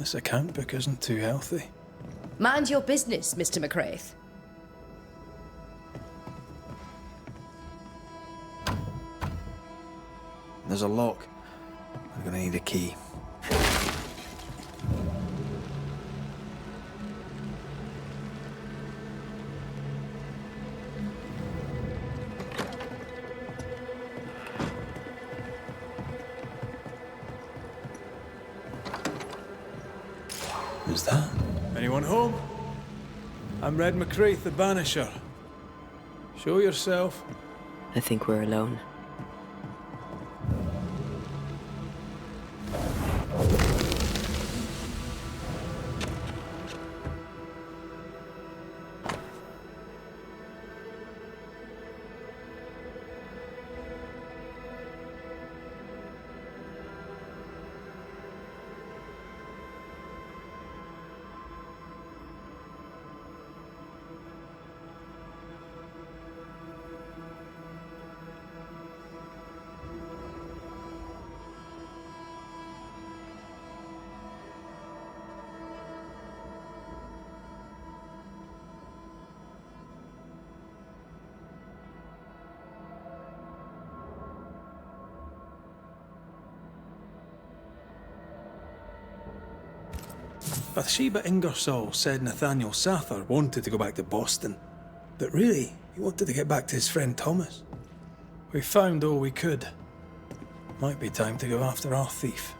This account book isn't too healthy. Mind your business, Mr. McCraith. There's a lock. I'm gonna need a key. Who's that? Anyone home? I'm Red McCraith, the Banisher. Show yourself. I think we're alone. Bathsheba Ingersoll said Nathaniel Sather wanted to go back to Boston, but really, he wanted to get back to his friend Thomas. We found all we could. Might be time to go after our thief.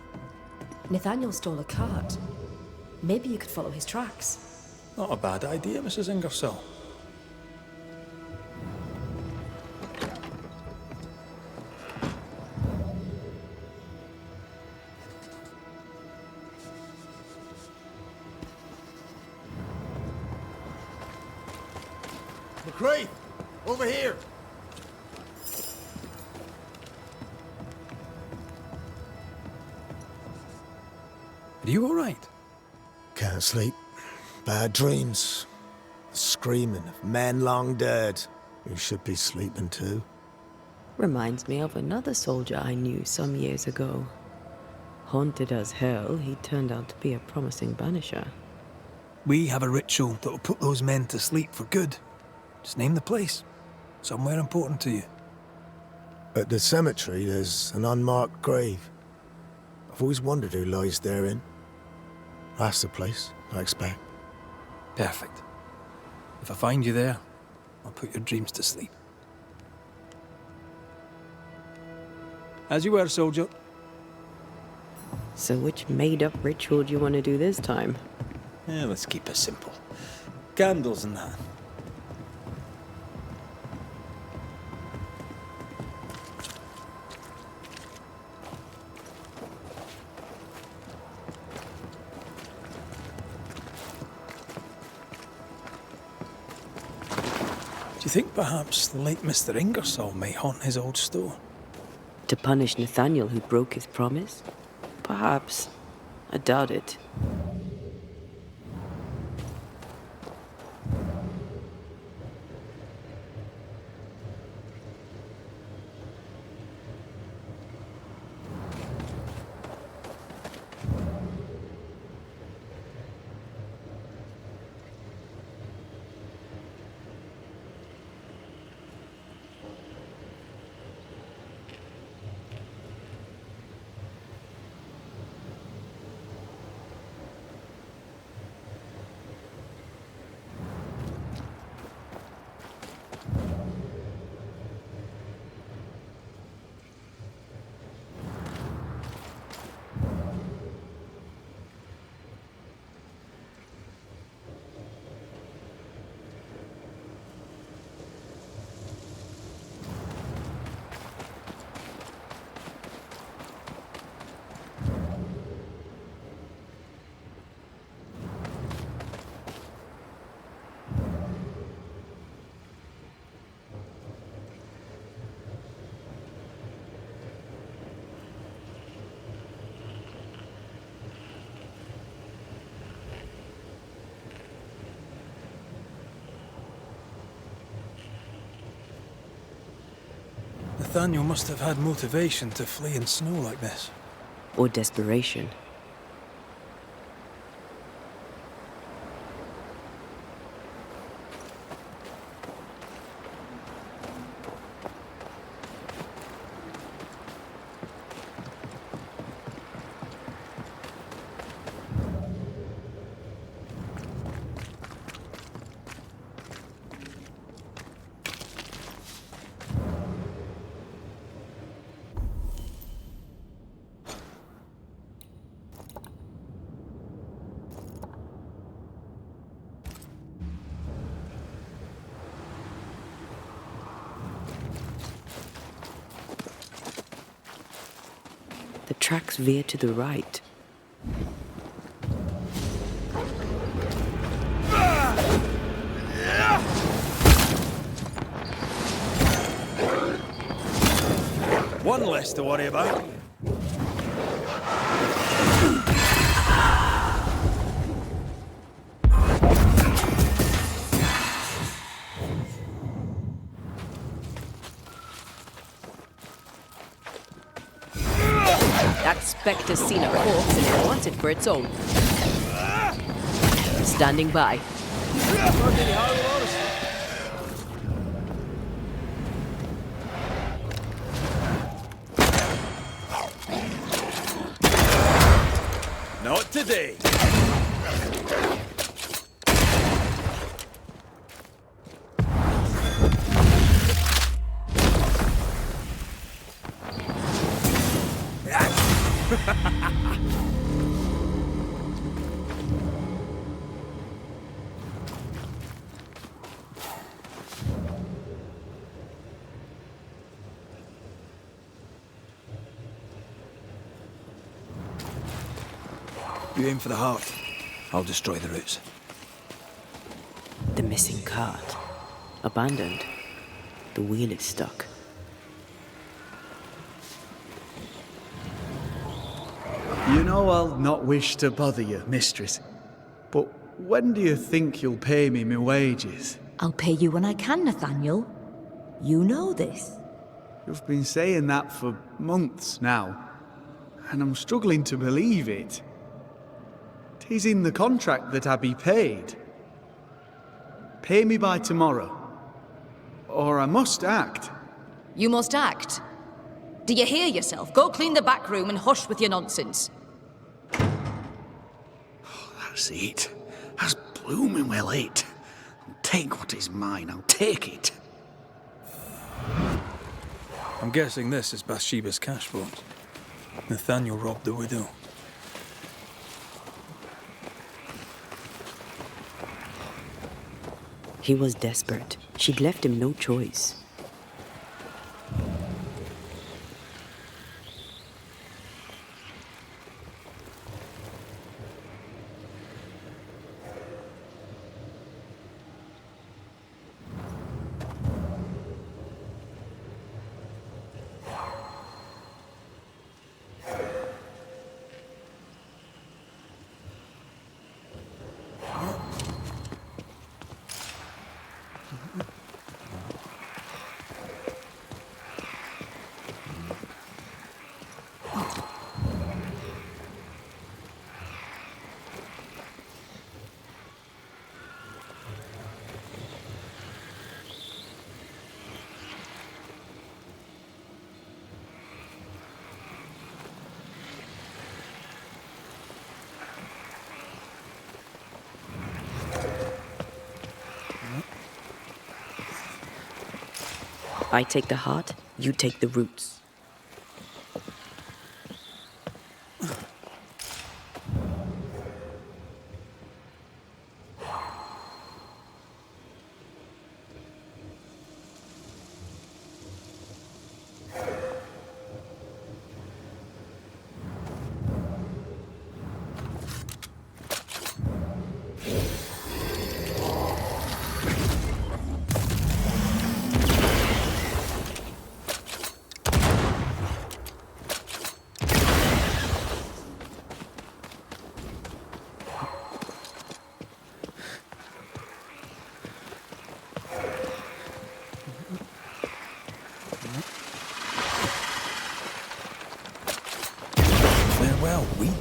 Nathaniel stole a cart. Maybe you could follow his tracks. Not a bad idea, Mrs. Ingersoll. McCraith! Over here! Are you all right? Can't sleep. Bad dreams. Screaming of men long dead. You should be sleeping too. Reminds me of another soldier I knew some years ago. Haunted as hell, he turned out to be a promising banisher. We have a ritual that will put those men to sleep for good. Just name the place. Somewhere important to you. At the cemetery, there's an unmarked grave. I've always wondered who lies therein. That's the place, I expect. Perfect. If I find you there, I'll put your dreams to sleep. As you were, soldier. So which made-up ritual do you want to do this time? Yeah, let's keep it simple. Candles and that. Do you think perhaps the late Mr. Ingersoll may haunt his old store? To punish Nathaniel who broke his promise? Perhaps. I doubt it. Nathaniel must have had motivation to flee in snow like this. Or desperation. tracks veer to the right. One less to worry about. That spectre's seen a corpse and it wants it for its own. Standing by. Not today. You aim for the heart. I'll destroy the roots. The missing cart. Abandoned. The wheel is stuck. You know I'll not wish to bother you, mistress. But when do you think you'll pay me my wages? I'll pay you when I can, Nathaniel. You know this. You've been saying that for months now, and I'm struggling to believe it. 'Tis in the contract that I be paid. Pay me by tomorrow, or I must act. You must act. Do you hear yourself? Go clean the back room and hush with your nonsense. That's it. That's blooming well it. I'll take what is mine, I'll take it. I'm guessing this is Bathsheba's cash box. Nathaniel robbed the widow. He was desperate. She'd left him no choice. I take the heart, you take the roots. Farewell, weed.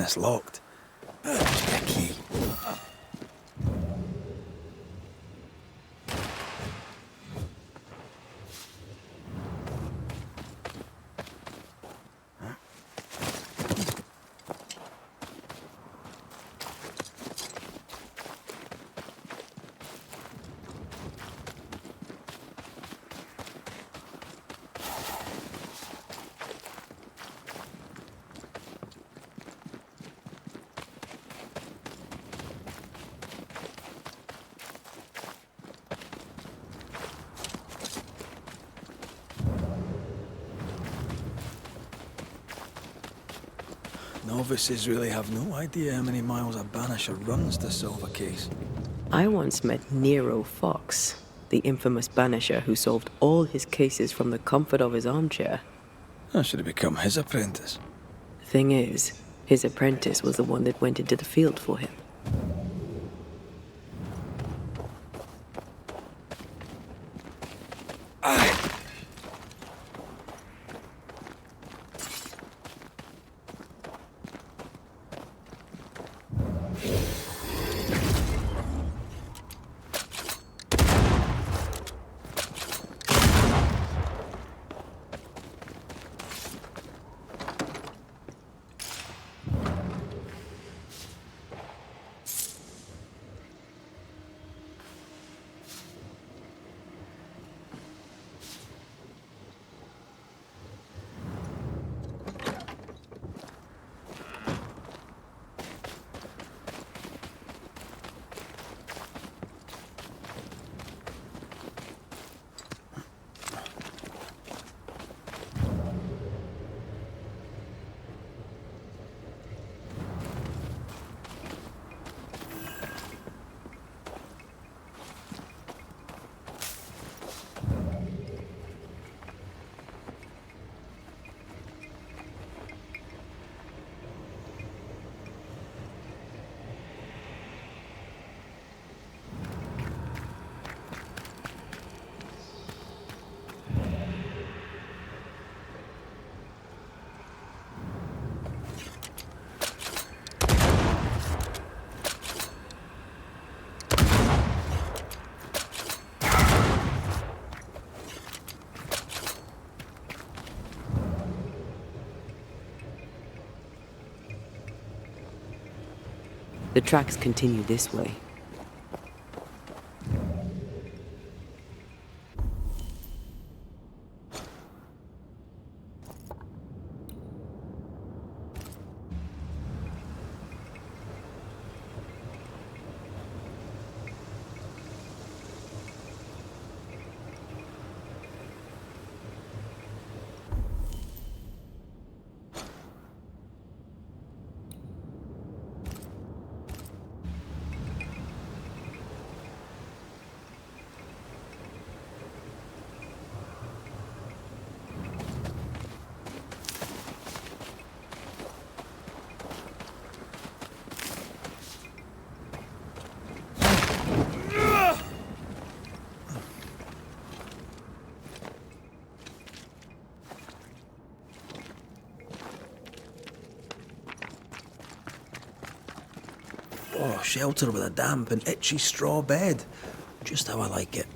It's locked. Must be a key. Novices really have no idea how many miles a Banisher runs to solve a case. I once met Nero Fox, the infamous Banisher who solved all his cases from the comfort of his armchair. I should have become his apprentice. Thing is, his apprentice was the one that went into the field for him. The tracks continue this way. Oh, shelter with a damp and itchy straw bed. Just how I like it.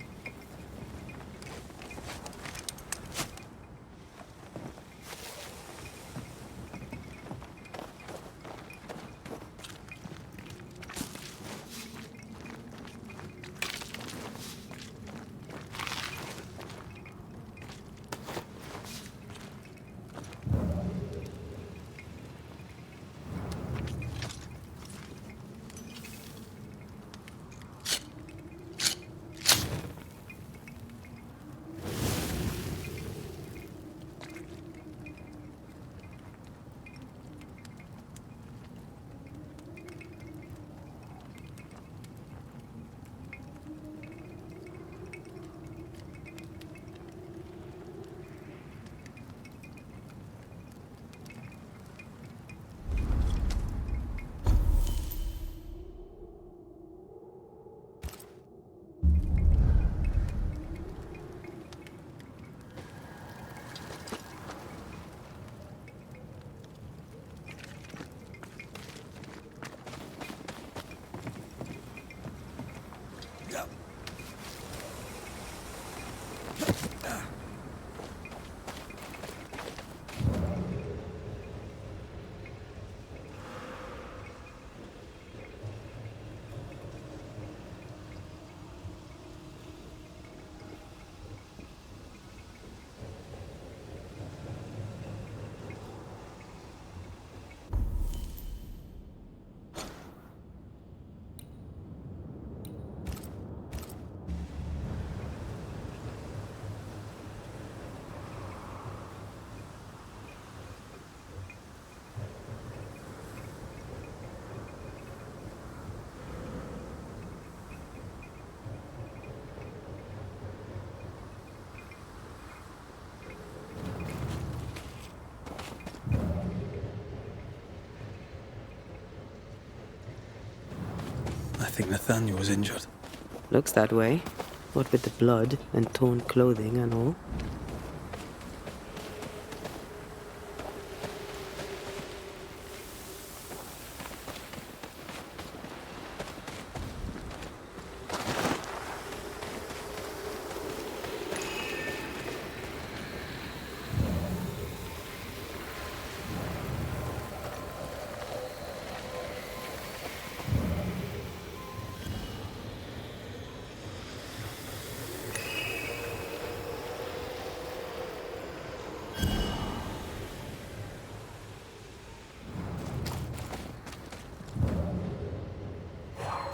think Nathaniel was injured. Looks that way. What with the blood and torn clothing and all.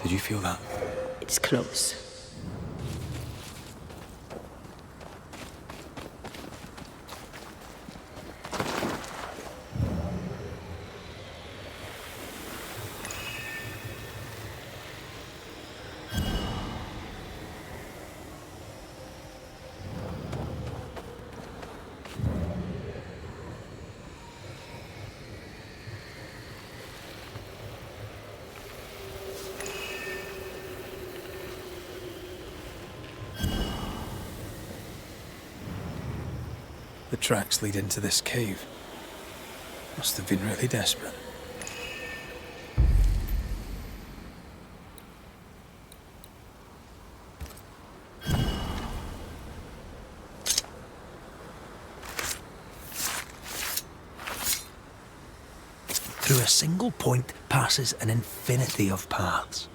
Did you feel that? It's close. The tracks lead into this cave. Must have been really desperate. Through a single point passes an infinity of paths.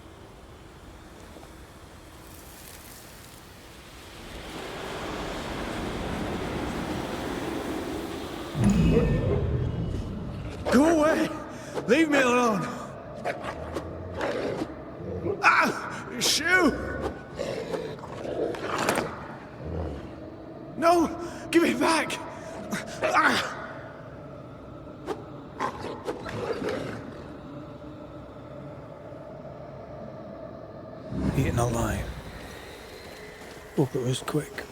Go away! Leave me alone! Ah! Shoe! No! Give it back! Ah! Eaten alive. Hope it was quick.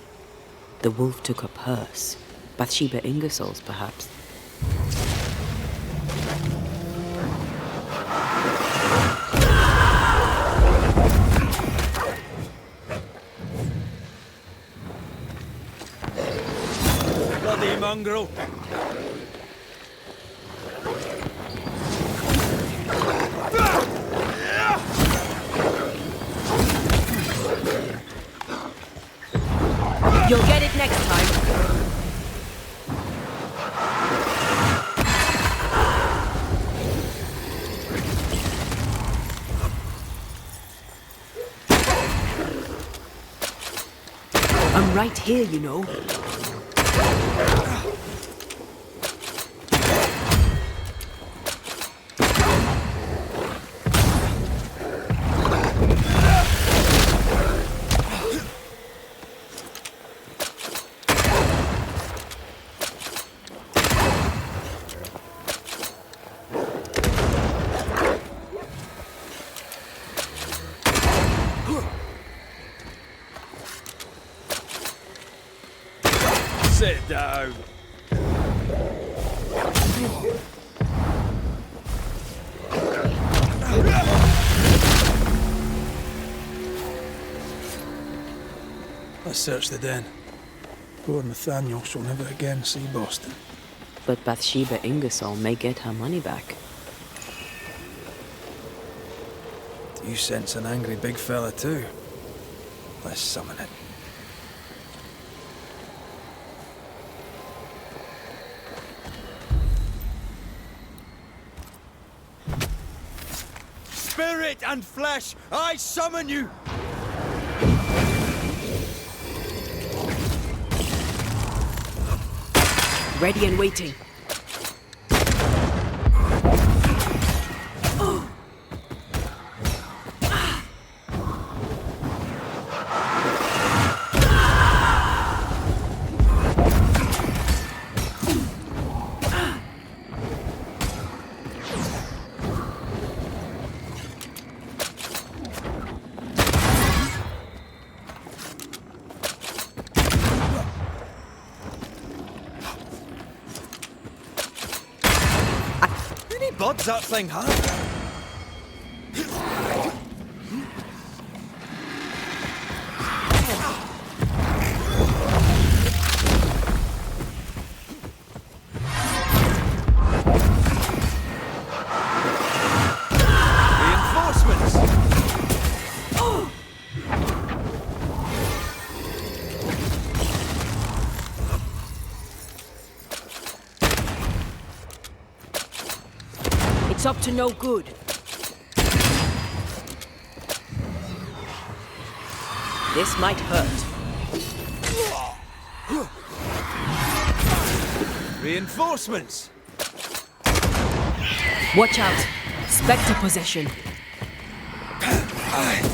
The wolf took up hers. Bathsheba Ingersoll's, perhaps. Bloody mongrel! You'll get it next time. I'm right here, you know. Sit down. Let's search the den. Poor Nathaniel shall never again see Boston. But Bathsheba Ingersoll may get her money back. Do you sense an angry big fella too? Let's summon it. Spirit and flesh, I summon you! Ready and waiting. Any buds that thing had? It's up to no good. This might hurt. Reinforcements! Watch out. Spectre possession. Hey!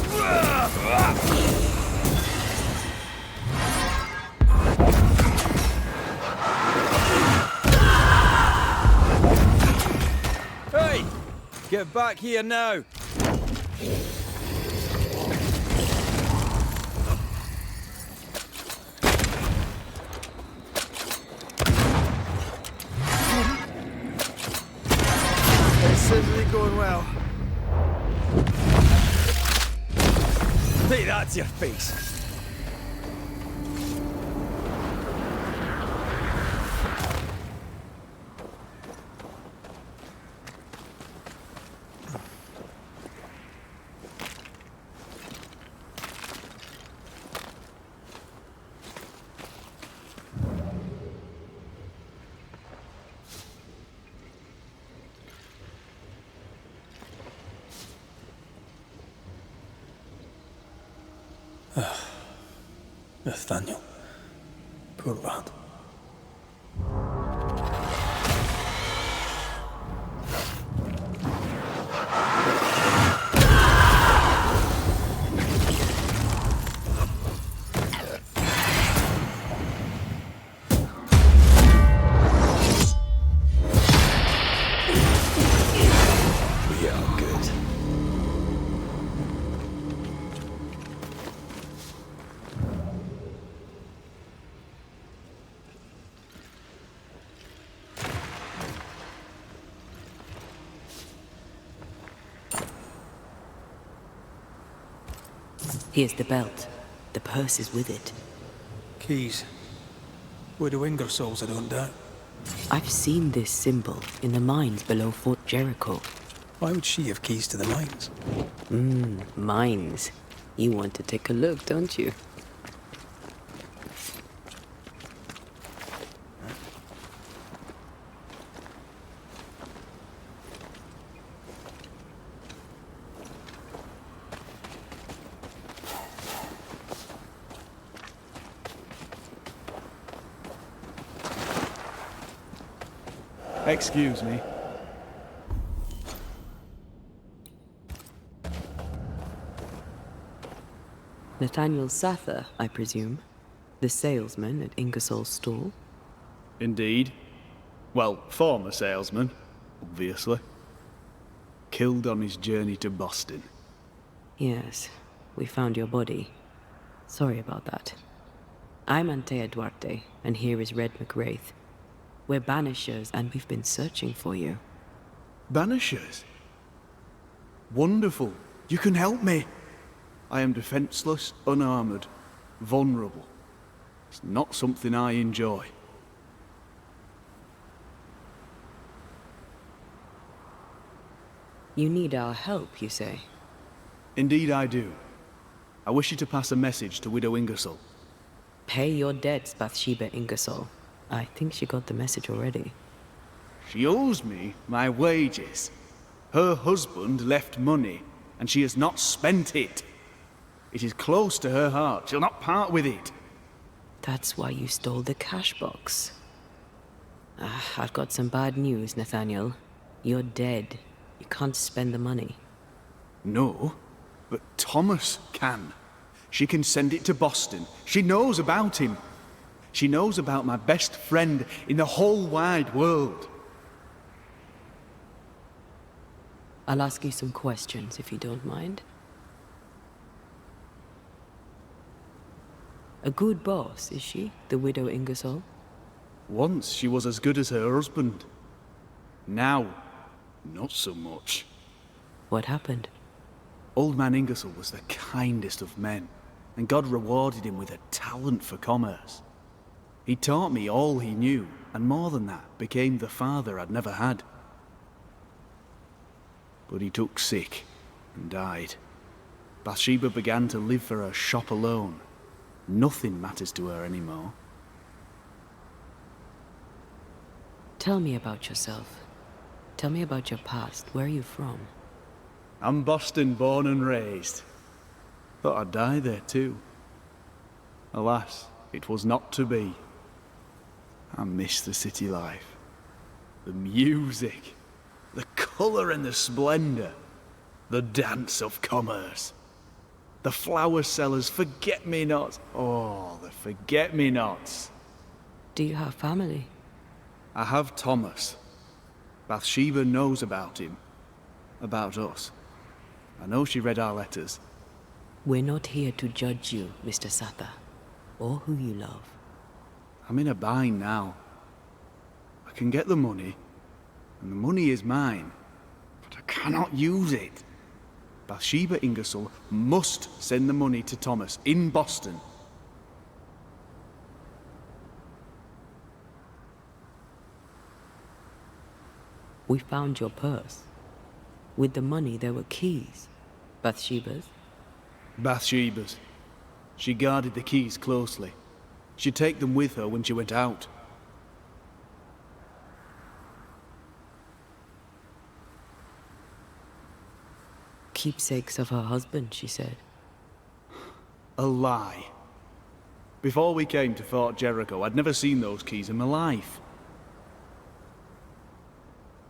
Get back here now! This isn't going well. Take that to your face. Nathaniel. Poor lad. We are good. Here's the belt. The purse is with it. Keys. Widow Ingersoll's, I don't doubt. I've seen this symbol in the mines below Fort Jericho. Why would she have keys to the mines? Mines. You want to take a look, don't you? Excuse me. Nathaniel Sather, I presume. The salesman at Ingersoll's stall. Indeed. Well, former salesman, obviously. Killed on his journey to Boston. Yes, we found your body. Sorry about that. I'm Antea Duarte, and here is Red McWraith. We're Banishers, and we've been searching for you. Banishers? Wonderful. You can help me. I am defenseless, unarmored, vulnerable. It's not something I enjoy. You need our help, you say? Indeed I do. I wish you to pass a message to Widow Ingersoll. Pay your debts, Bathsheba Ingersoll. I think she got the message already. She owes me my wages. Her husband left money, and she has not spent it. It is close to her heart. She'll not part with it. That's why you stole the cash box. I've got some bad news, Nathaniel. You're dead. You can't spend the money. No, but Thomas can. She can send it to Boston. She knows about him. She knows about my best friend in the whole wide world. I'll ask you some questions, if you don't mind. A good boss, is she, the widow Ingersoll? Once she was as good as her husband. Now, not so much. What happened? Old man Ingersoll was the kindest of men, and God rewarded him with a talent for commerce. He taught me all he knew, and more than that, became the father I'd never had. But he took sick and died. Bathsheba began to live for her shop alone. Nothing matters to her anymore. Tell me about yourself. Tell me about your past. Where are you from? I'm Boston born and raised. Thought I'd die there too. Alas, it was not to be. I miss the city life. The music, the colour and the splendour, the dance of commerce. The flower sellers, forget-me-nots. Oh, the forget-me-nots. Do you have family? I have Thomas. Bathsheba knows about him. About us. I know she read our letters. We're not here to judge you, Mr. Satha, or who you love. I'm in a bind now. I can get the money, and the money is mine, but I cannot use it. Bathsheba Ingersoll must send the money to Thomas in Boston. We found your purse. With the money, there were keys. Bathsheba's? Bathsheba's. She guarded the keys closely. She'd take them with her when she went out. Keepsakes of her husband, she said. A lie. Before we came to Fort Jericho, I'd never seen those keys in my life.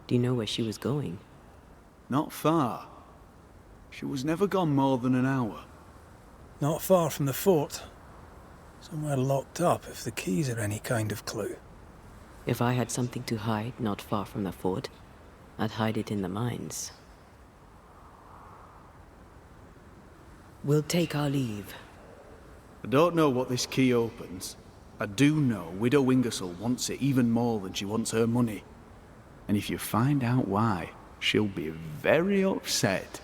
Do you know where she was going? Not far. She was never gone more than an hour. Not far from the fort. Somewhere locked up, if the keys are any kind of clue. If I had something to hide not far from the fort, I'd hide it in the mines. We'll take our leave. I don't know what this key opens. I do know Widow Ingersoll wants it even more than she wants her money. And if you find out why, she'll be very upset.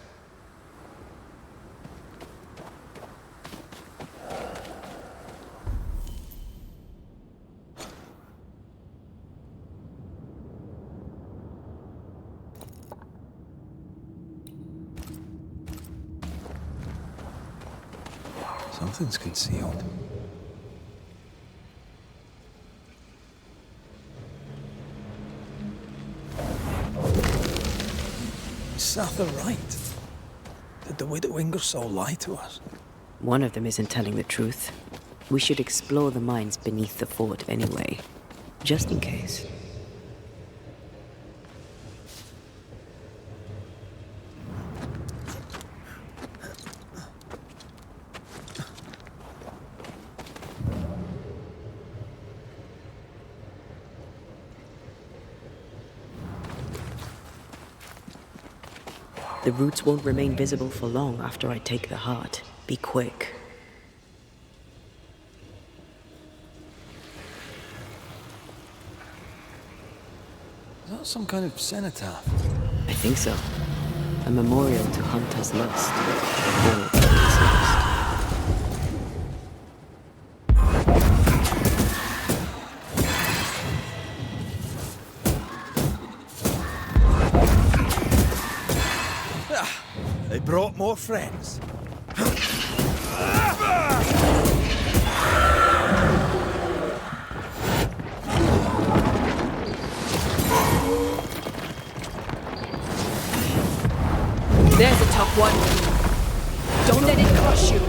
Something's concealed. Is Satha right? Did the widow Ingersoll lie to us? One of them isn't telling the truth. We should explore the mines beneath the fort anyway, just in case. The roots won't remain visible for long after I take the heart. Be quick. Is that some kind of cenotaph? I think so. A memorial to Hunter's lust. Or his lust. They brought more friends. There's a tough one. Don't let it crush you.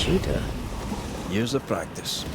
cheater. Years of practice.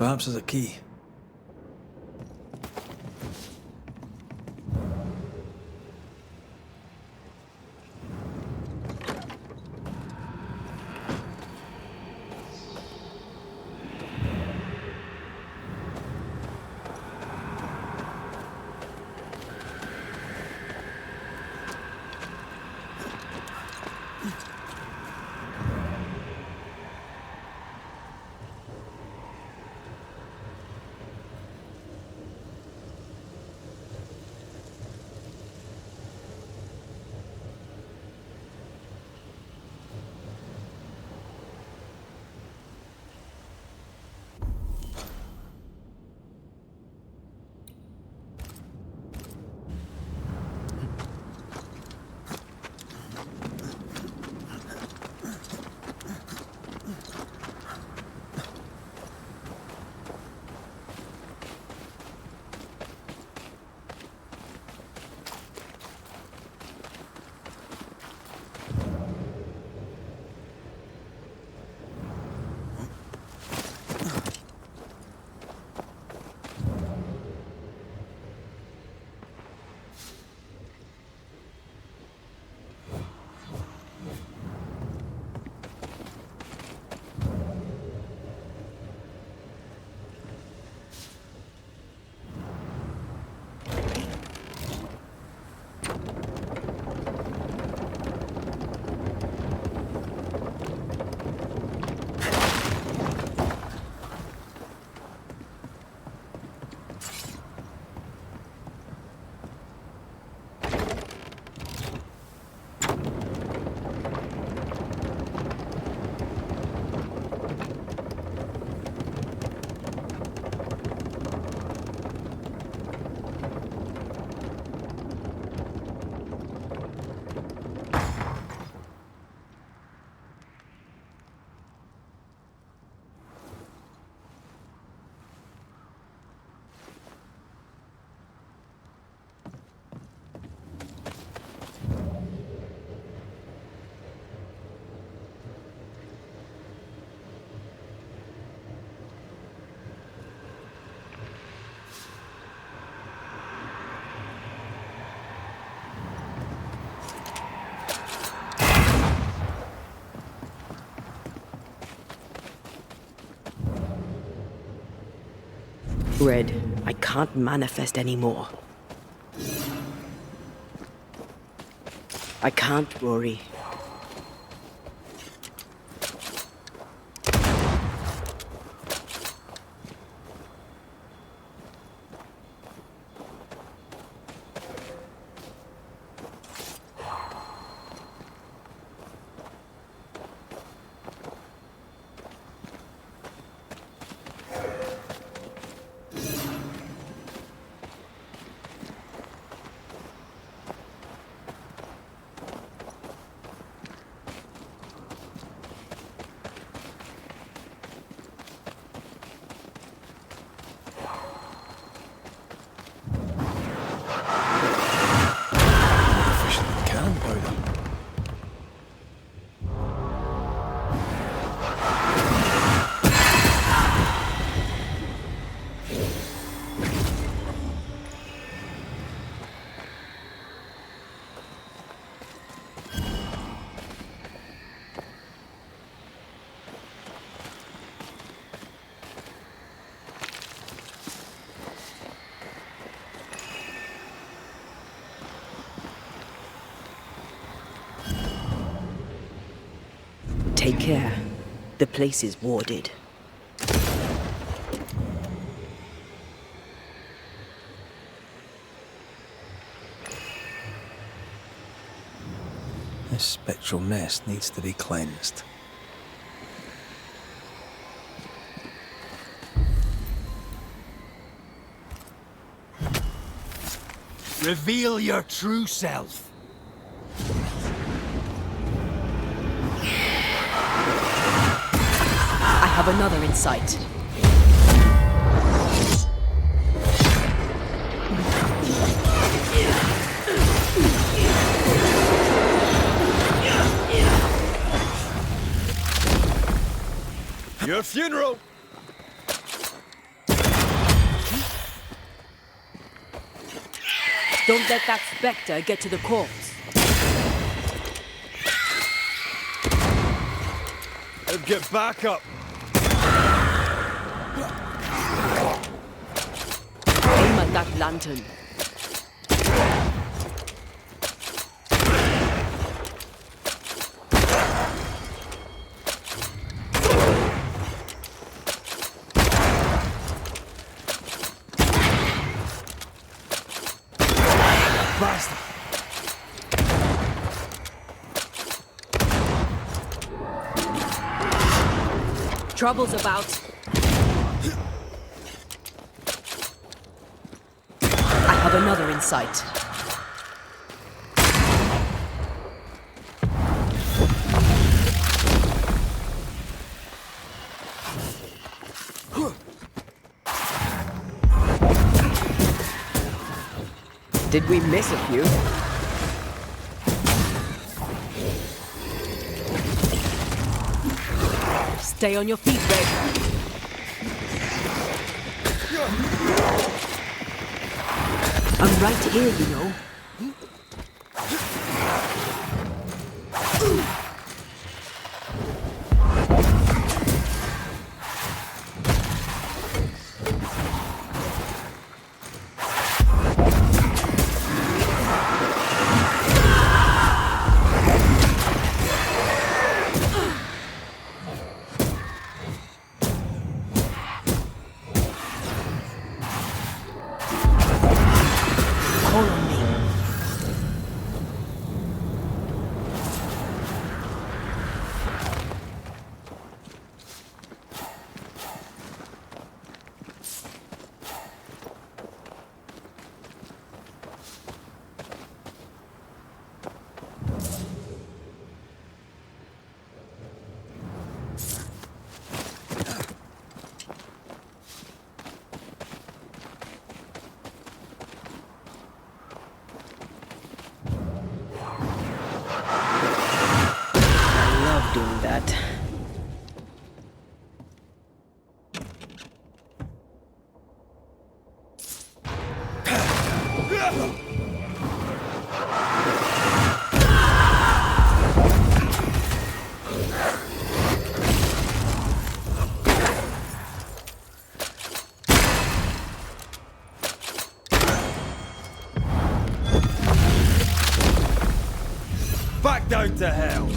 Perhaps there's a key. Red, I can't manifest anymore. I can't, Rory. Take care. The place is warded. This spectral nest needs to be cleansed. Reveal your true self. I have another in sight. Your funeral! Don't let that spectre get to the corpse. Let's get back up. Aim at that lantern. Bastard! Trouble's about. I have another in sight. Did we miss a few? Stay on your feet, Red. I'm right here, you know. Call on me. I love doing that. Back down to hell!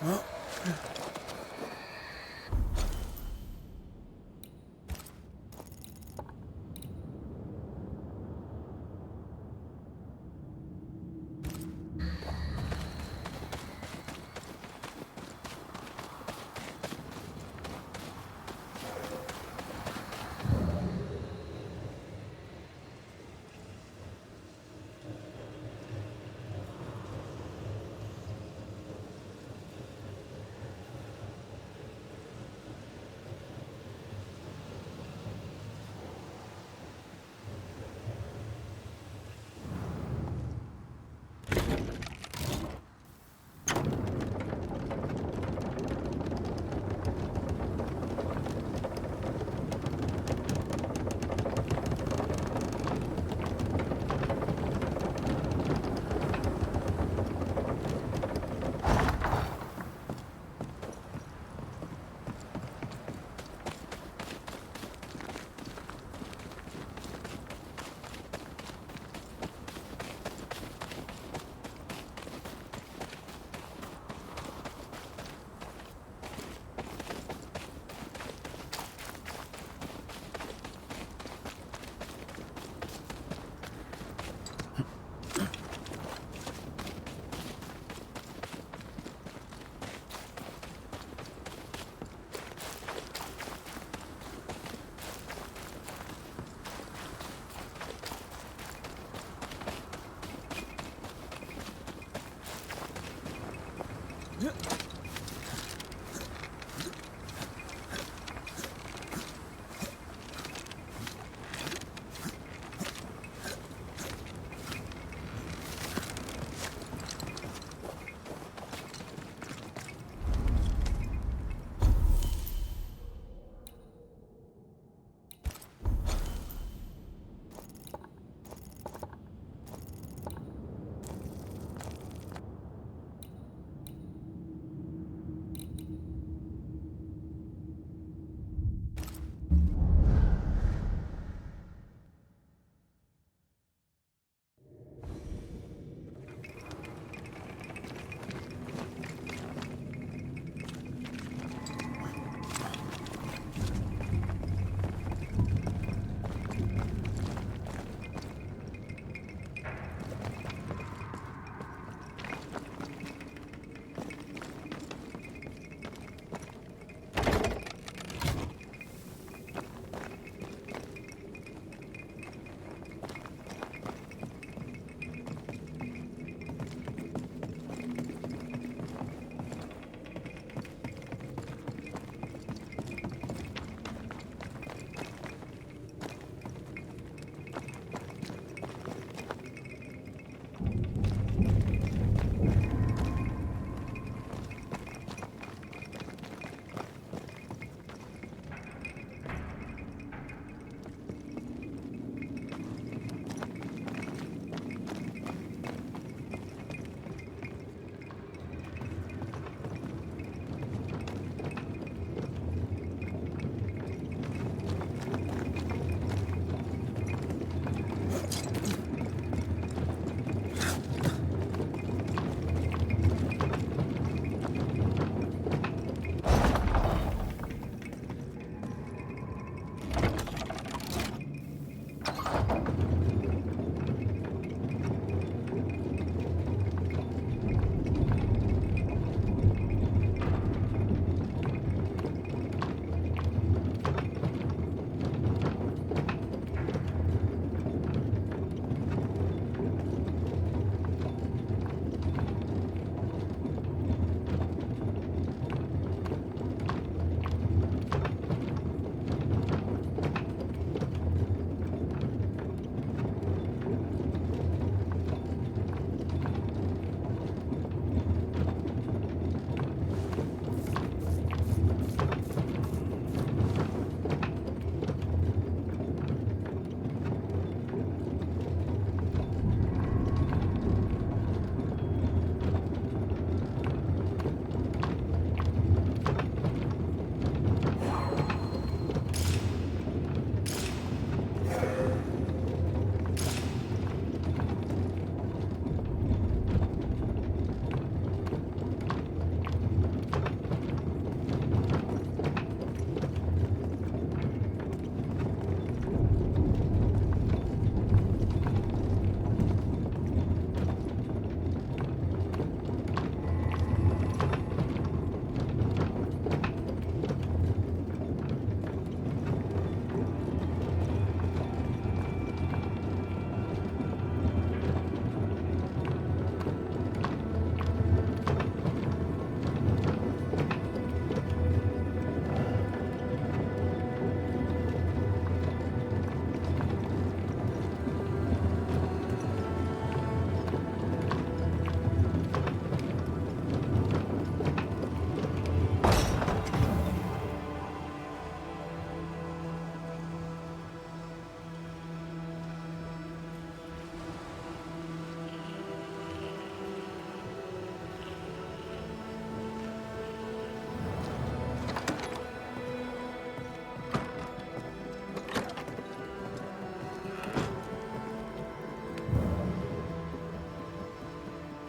Well,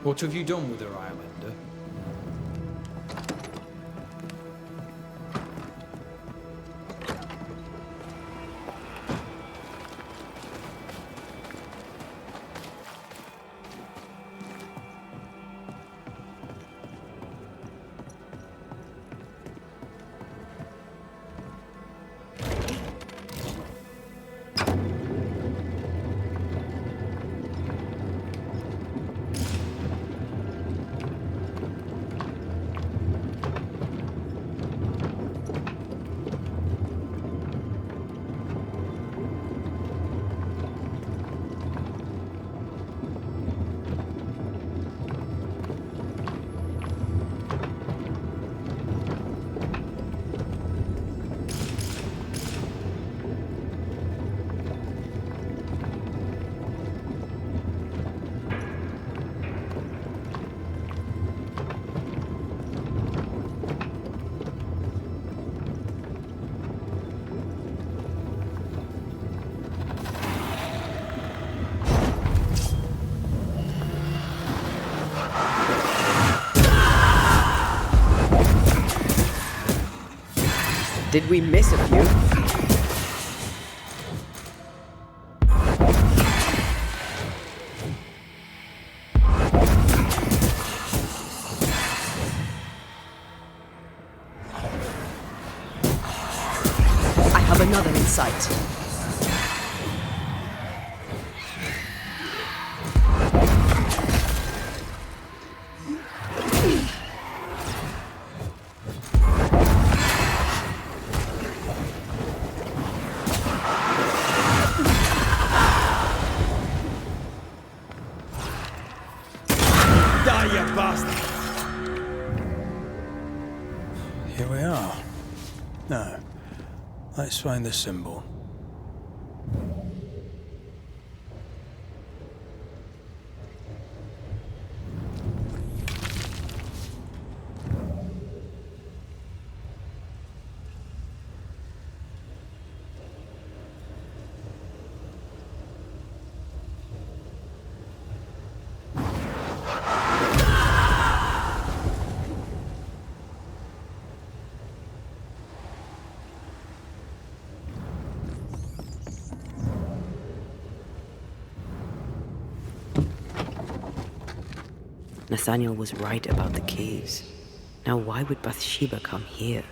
What have you done with her, Islander? Did we miss a few? I have another in sight. Die, you bastard! Here we are. Now, let's find the symbol. Nathaniel was right about the keys. Now why would Bathsheba come here?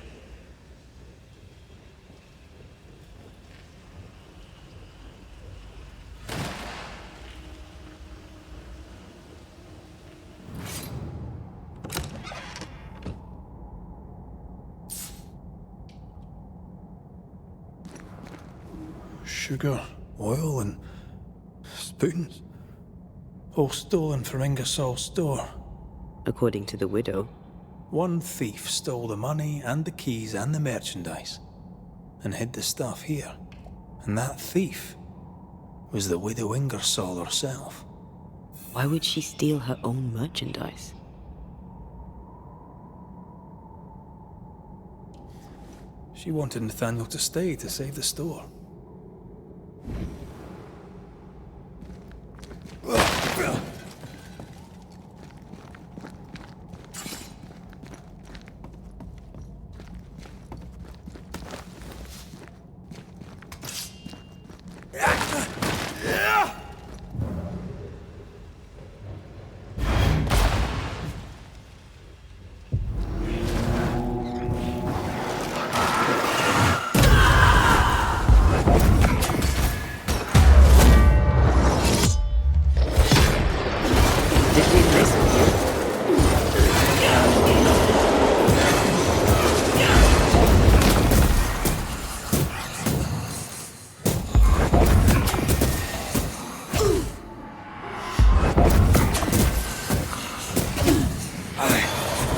Sugar, oil, and spoons. All stolen from Ingersoll's store. According to the widow. One thief stole the money and the keys and the merchandise and hid the stuff here. And that thief was the widow Ingersoll herself. Why would she steal her own merchandise? She wanted Nathaniel to stay to save the store.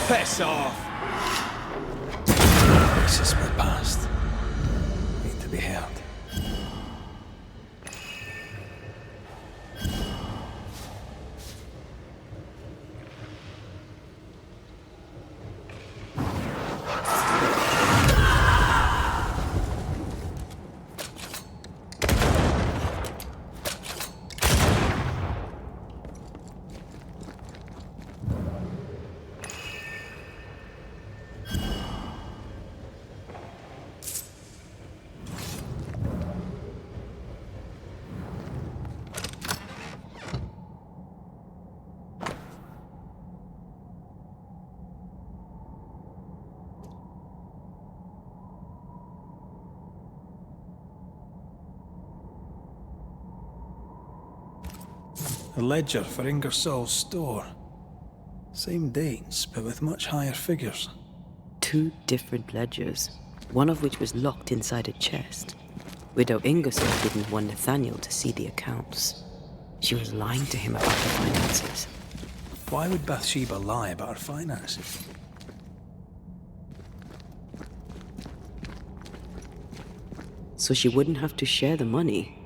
Piss off! Voices were past. Need to be heard. A ledger for Ingersoll's store. Same dates, but with much higher figures. 2 different ledgers, one of which was locked inside a chest. Widow Ingersoll didn't want Nathaniel to see the accounts. She was lying to him about the finances. Why would Bathsheba lie about her finances? So she wouldn't have to share the money.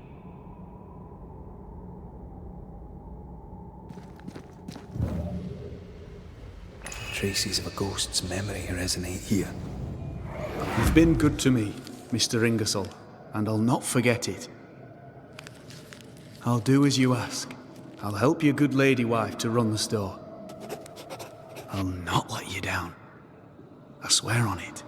Traces of a ghost's memory resonate here. You've been good to me, Mr. Ingersoll, and I'll not forget it. I'll do as you ask. I'll help your good lady wife to run the store. I'll not let you down. I swear on it.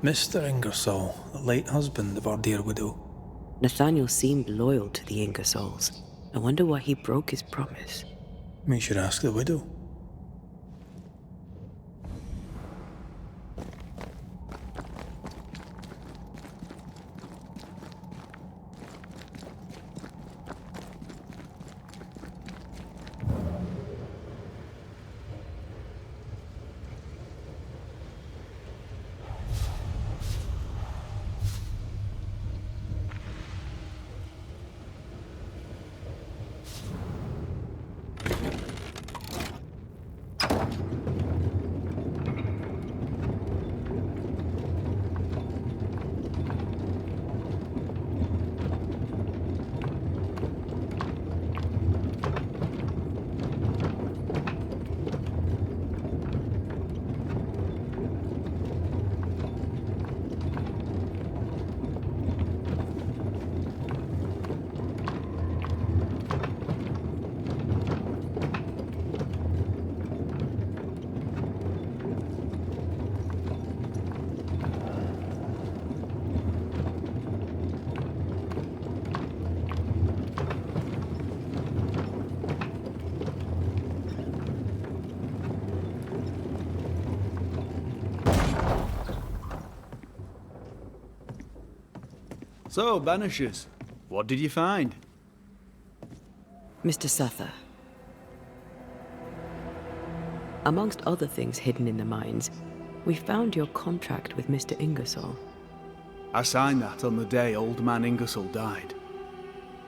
Mr. Ingersoll, the late husband of our dear widow. Nathaniel seemed loyal to the Ingersolls. I wonder why he broke his promise. We should ask the widow. So, Banishers, what did you find? Mr. Suther. Amongst other things hidden in the mines, we found your contract with Mr. Ingersoll. I signed that on the day old man Ingersoll died.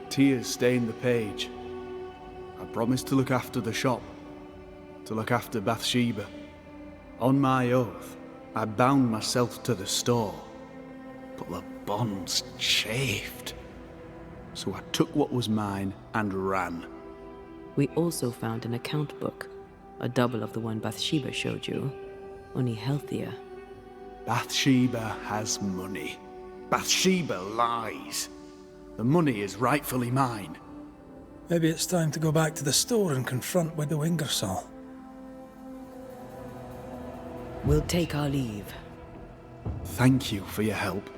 Tears stained the page. I promised to look after the shop, to look after Bathsheba. On my oath, I bound myself to the store, but the bonds chafed. So I took what was mine and ran. We also found an account book, a double of the one Bathsheba showed you, only healthier. Bathsheba has money. Bathsheba lies. The money is rightfully mine. Maybe it's time to go back to the store and confront Widow Ingersoll. We'll take our leave. Thank you for your help.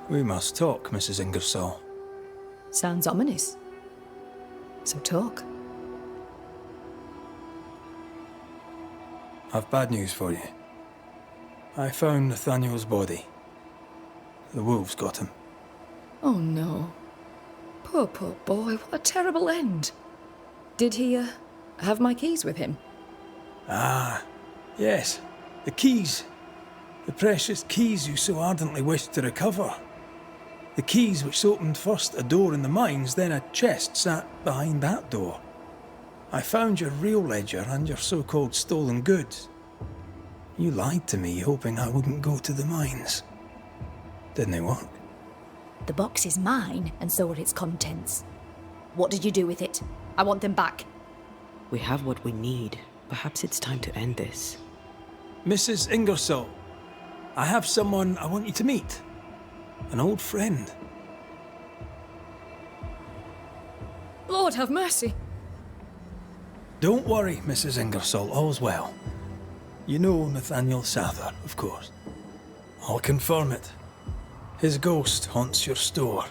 We must talk, Mrs. Ingersoll. Sounds ominous. So talk. I've bad news for you. I found Nathaniel's body. The wolves got him. Oh no. Poor boy, what a terrible end. Did he, have my keys with him? Ah, yes. The keys. The precious keys you so ardently wished to recover. The keys which opened first a door in the mines, then a chest sat behind that door. I found your real ledger and your so-called stolen goods. You lied to me, hoping I wouldn't go to the mines. Didn't it work? The box is mine, and so are its contents. What did you do with it? I want them back. We have what we need. Perhaps it's time to end this. Mrs. Ingersoll, I have someone I want you to meet. An old friend. Lord have mercy. Don't worry, Mrs. Ingersoll, all's well. You know Nathaniel Sather, of course. I'll confirm it. His ghost haunts your store.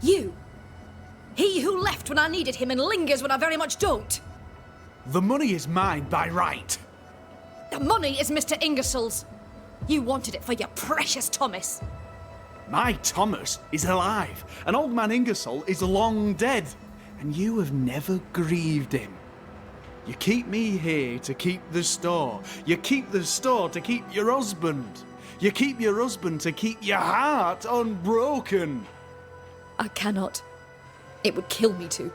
You! He who left when I needed him and lingers when I very much don't! The money is mine by right. The money is Mr. Ingersoll's. You wanted it for your precious Thomas. My Thomas is alive, and old man Ingersoll is long dead, and you have never grieved him. You keep me here to keep the store. You keep the store to keep your husband. You keep your husband to keep your heart unbroken. I cannot. It would kill me to.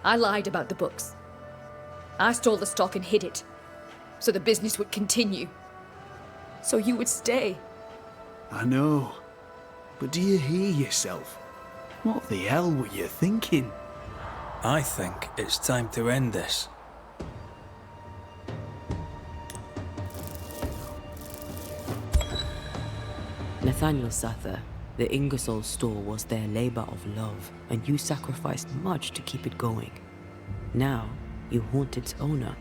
I lied about the books. I stole the stock and hid it, so the business would continue. So you would stay. I know. But do you hear yourself? What the hell were you thinking? I think it's time to end this. Nathaniel Sather, the Ingersoll store was their labor of love, and you sacrificed much to keep it going. Now, you haunt its owner.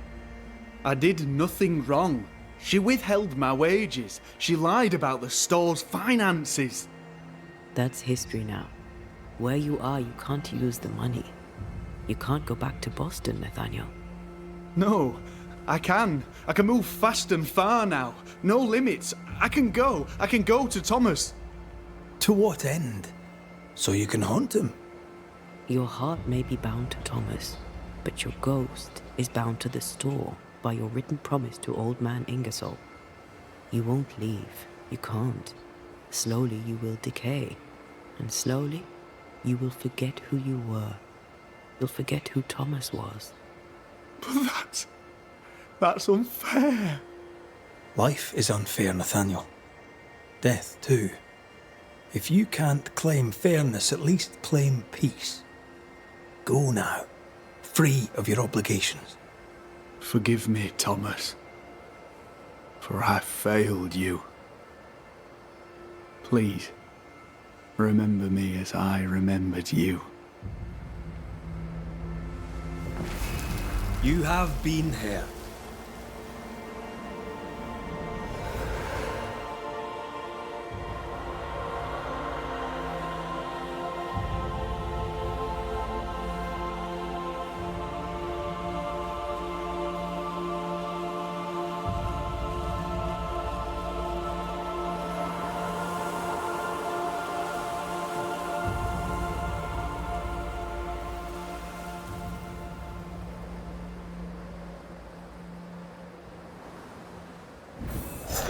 I did nothing wrong. She withheld my wages. She lied about the store's finances. That's history now. Where you are, you can't use the money. You can't go back to Boston, Nathaniel. No, I can. I can move fast and far now. No limits. I can go to Thomas. To what end? So you can haunt him? Your heart may be bound to Thomas, but your ghost is bound to the store by your written promise to old man Ingersoll. You won't leave. You can't. Slowly you will decay, and slowly you will forget who you were. You'll forget who Thomas was. But that's unfair. Life is unfair, Nathaniel. Death, too. If you can't claim fairness, at least claim peace. Go now, free of your obligations. Forgive me, Thomas, for I failed you. Please, remember me as I remembered you. You have been here.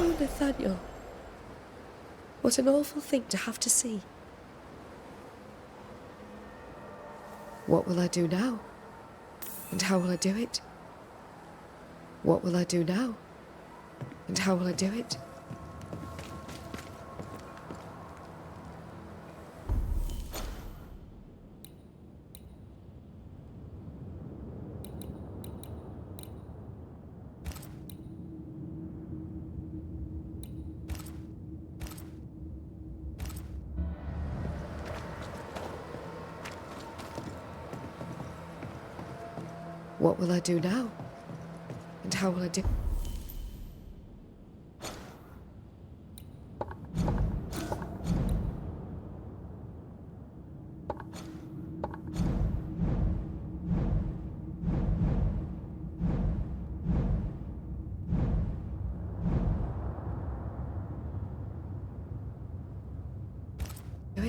Oh, Nathaniel. What an awful thing to have to see. What will I do now? And how will I do it? What will I do now? And how will I do it? What will I do now? And how will I do...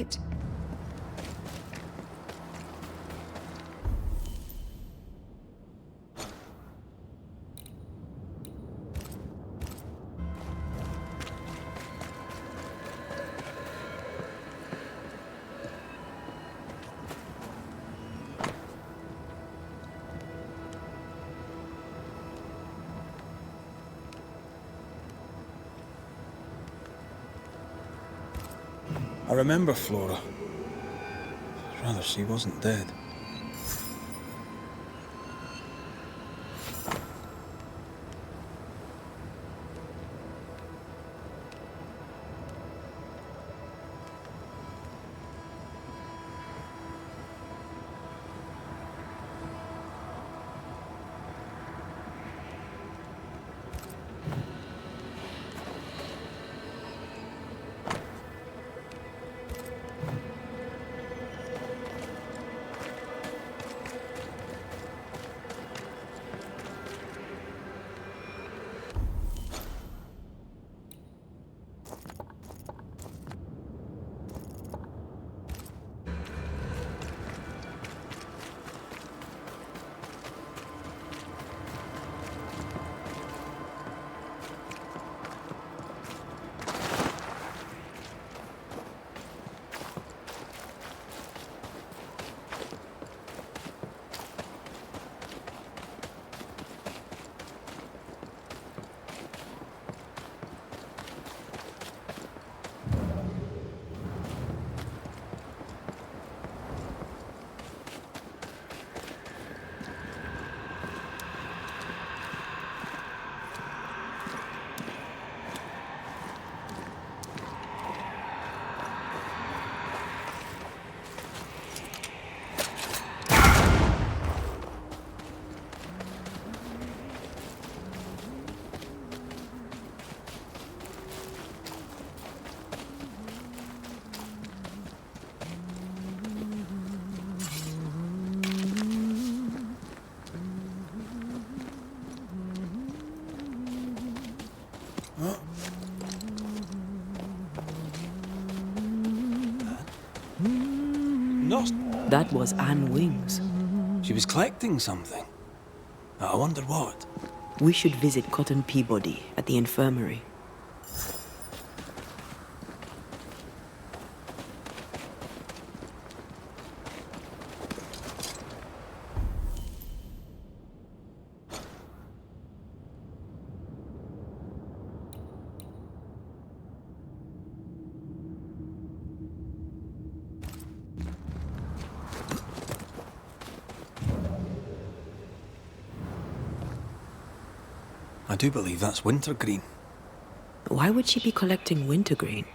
it. I remember Flora. I'd rather she wasn't dead. That was Anne Wings. She was collecting something. I wonder what. We should visit Cotton Peabody at the infirmary. I do believe that's wintergreen. Why would she be collecting wintergreen?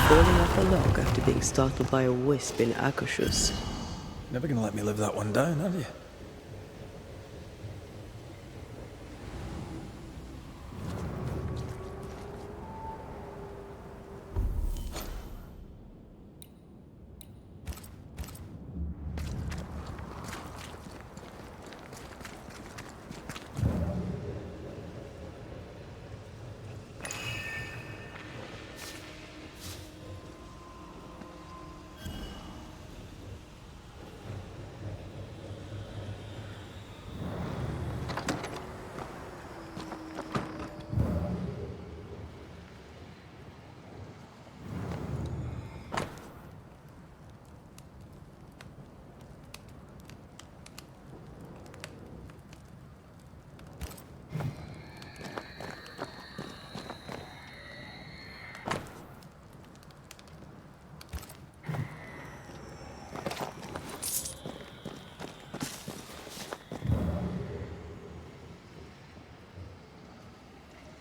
Falling off a log after being startled by a wisp in Akershus. Never gonna let me live that one down, are you?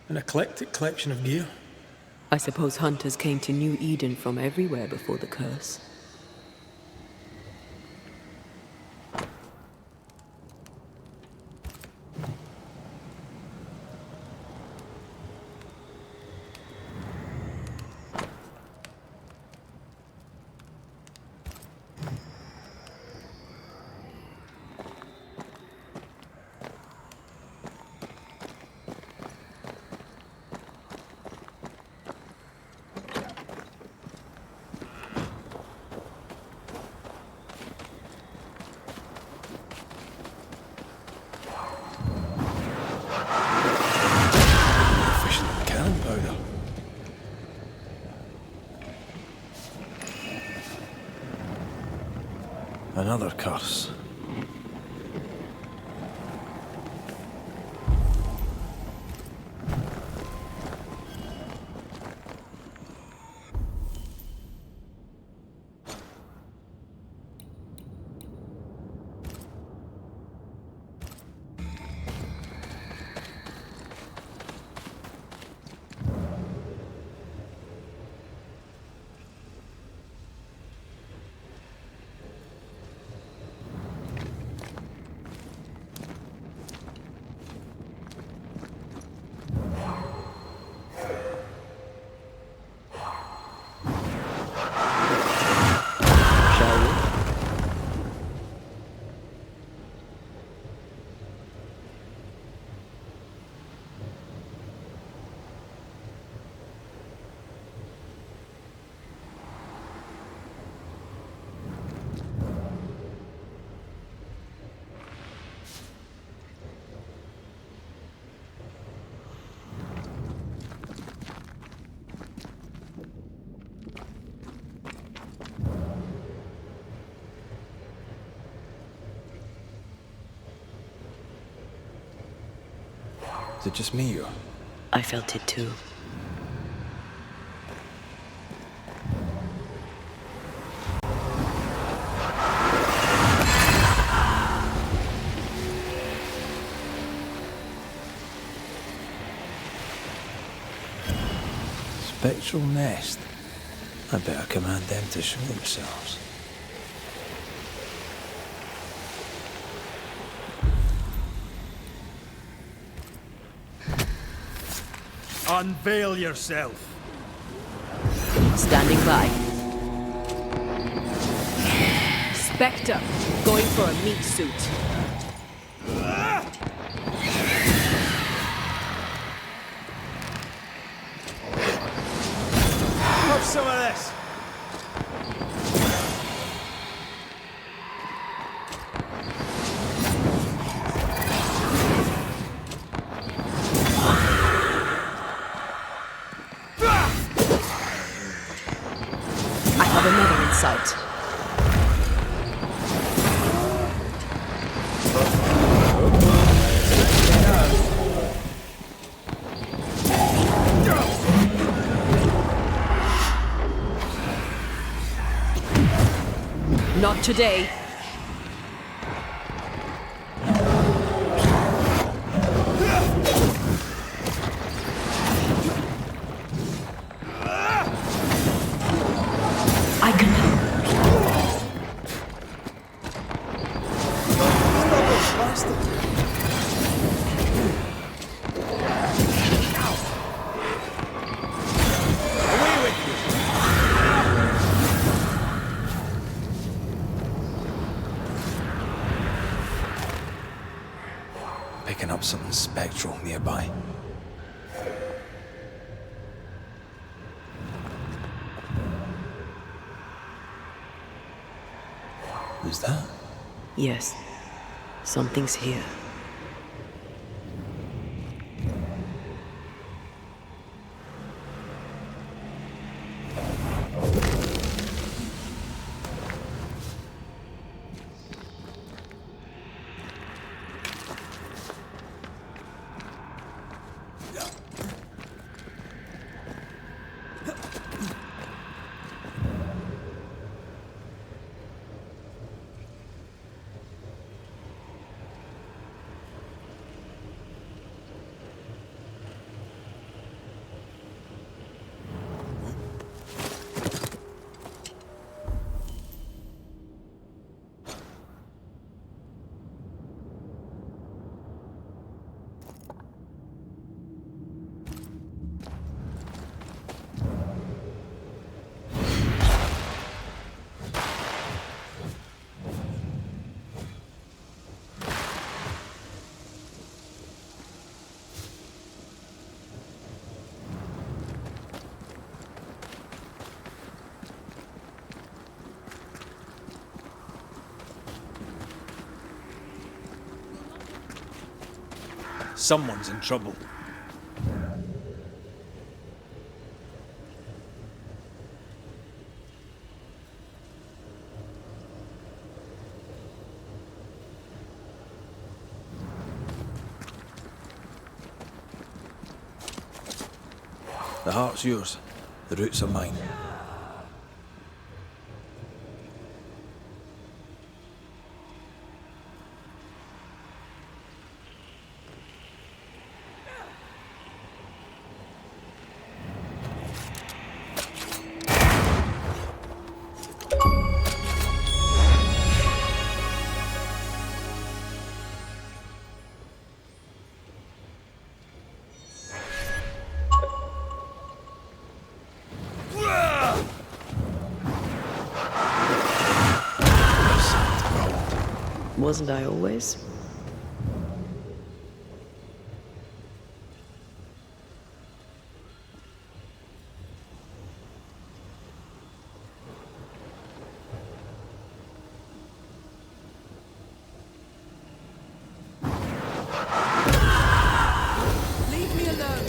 An eclectic collection of gear. I suppose hunters came to New Eden from everywhere before the curse. Another curse. Is it just me or? I felt it too. Spectral nest. I better command them to show themselves. Unveil yourself. Standing by. Spectre, going for a meat suit. Have some of this. I have another in sight. Not today. I can help. Away with you. Picking up something spectral nearby. Who's that? Yes. Something's here. Someone's in trouble. The heart's yours. The roots are mine. Wasn't I always? Leave me alone.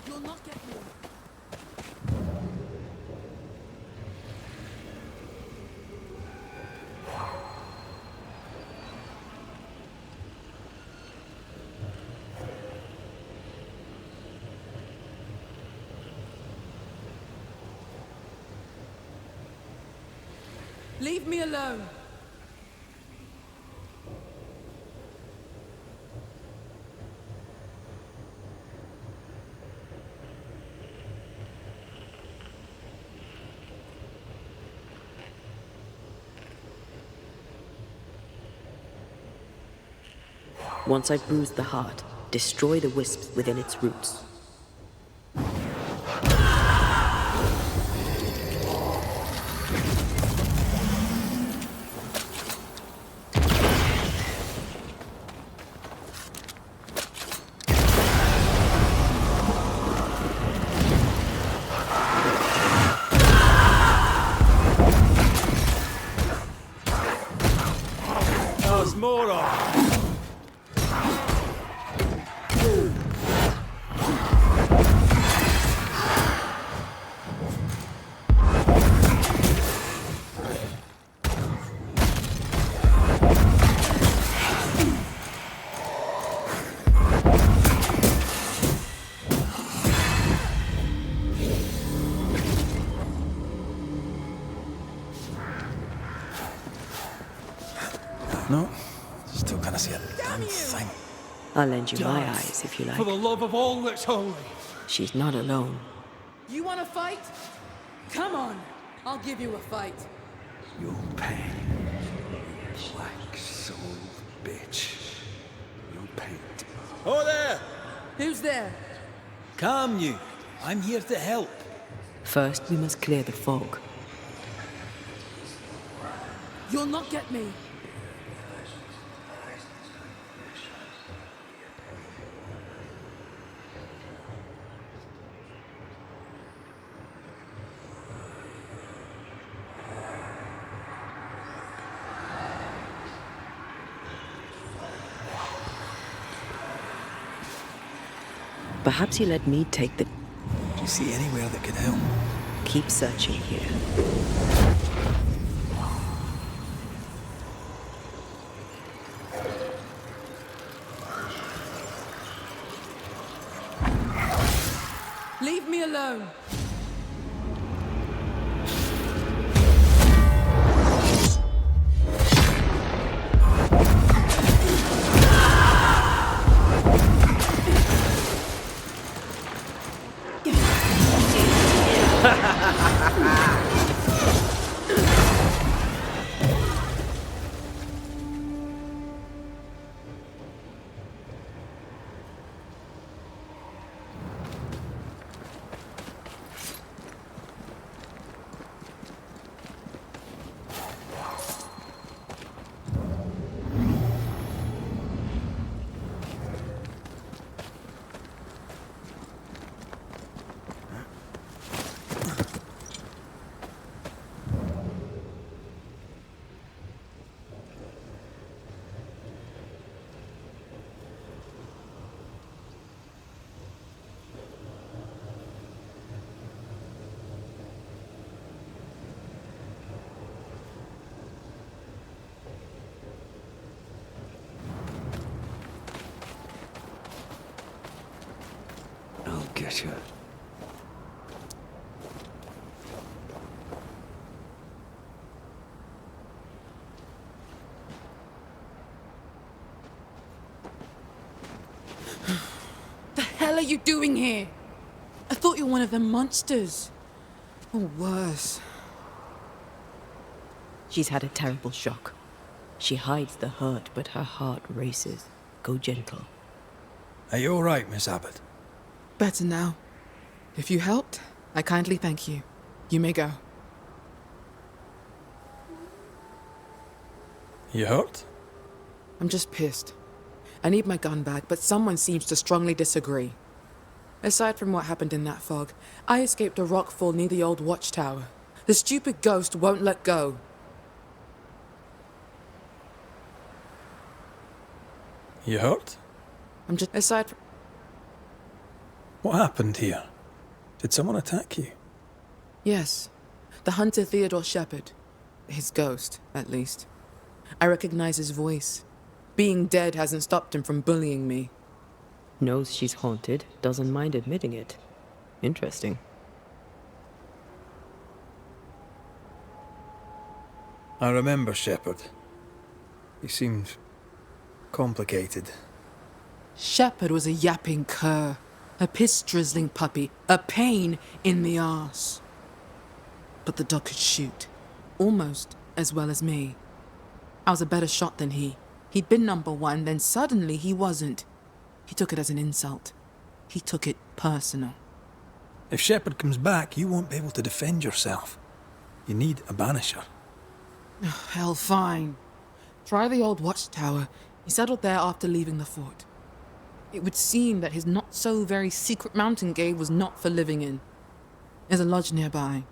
You'll not get me. Leave me alone. Once I've bruised the heart, destroy the wisps within its roots. There's more of it. No, still can't see a damn thing. I'll lend you my eyes if you like. For the love of all that's holy. She's not alone. You want to fight? Come on. I'll give you a fight. You'll pay. You black-souled bitch. You'll pay. Oh, there! Who's there? Calm you. I'm here to help. First, we must clear the fog. You'll not get me. Perhaps you let me take the... Do you see anywhere that could help? Keep searching here. Leave me alone. Banisher. The hell are you doing here? I thought you were one of them monsters. Or worse. She's had a terrible shock. She hides the hurt, but her heart races. Go gentle. Are you all right, Miss Abbott? Better now. If you helped, I kindly thank you. You may go. You hurt? I'm just pissed. I need my gun back, but someone seems to strongly disagree. Aside from what happened in that fog, I escaped a rockfall near the old watchtower. The stupid ghost won't let go. You hurt? I'm just... Aside from... What happened here? Did someone attack you? Yes. The hunter Theodore Shepherd. His ghost, at least. I recognize his voice. Being dead hasn't stopped him from bullying me. Knows she's haunted, doesn't mind admitting it. Interesting. I remember Shepherd. He seemed complicated. Shepherd was a yapping cur. A piss-drizzling puppy. A pain in the arse. But the dog could shoot. Almost as well as me. I was a better shot than he. He'd been #1, then suddenly he wasn't. He took it as an insult. He took it personal. If Shepherd comes back, you won't be able to defend yourself. You need a Banisher. Hell, fine. Try the old watchtower. He settled there after leaving the fort. It would seem that his not-so-very-secret mountain cave was not for living in. There's a lodge nearby.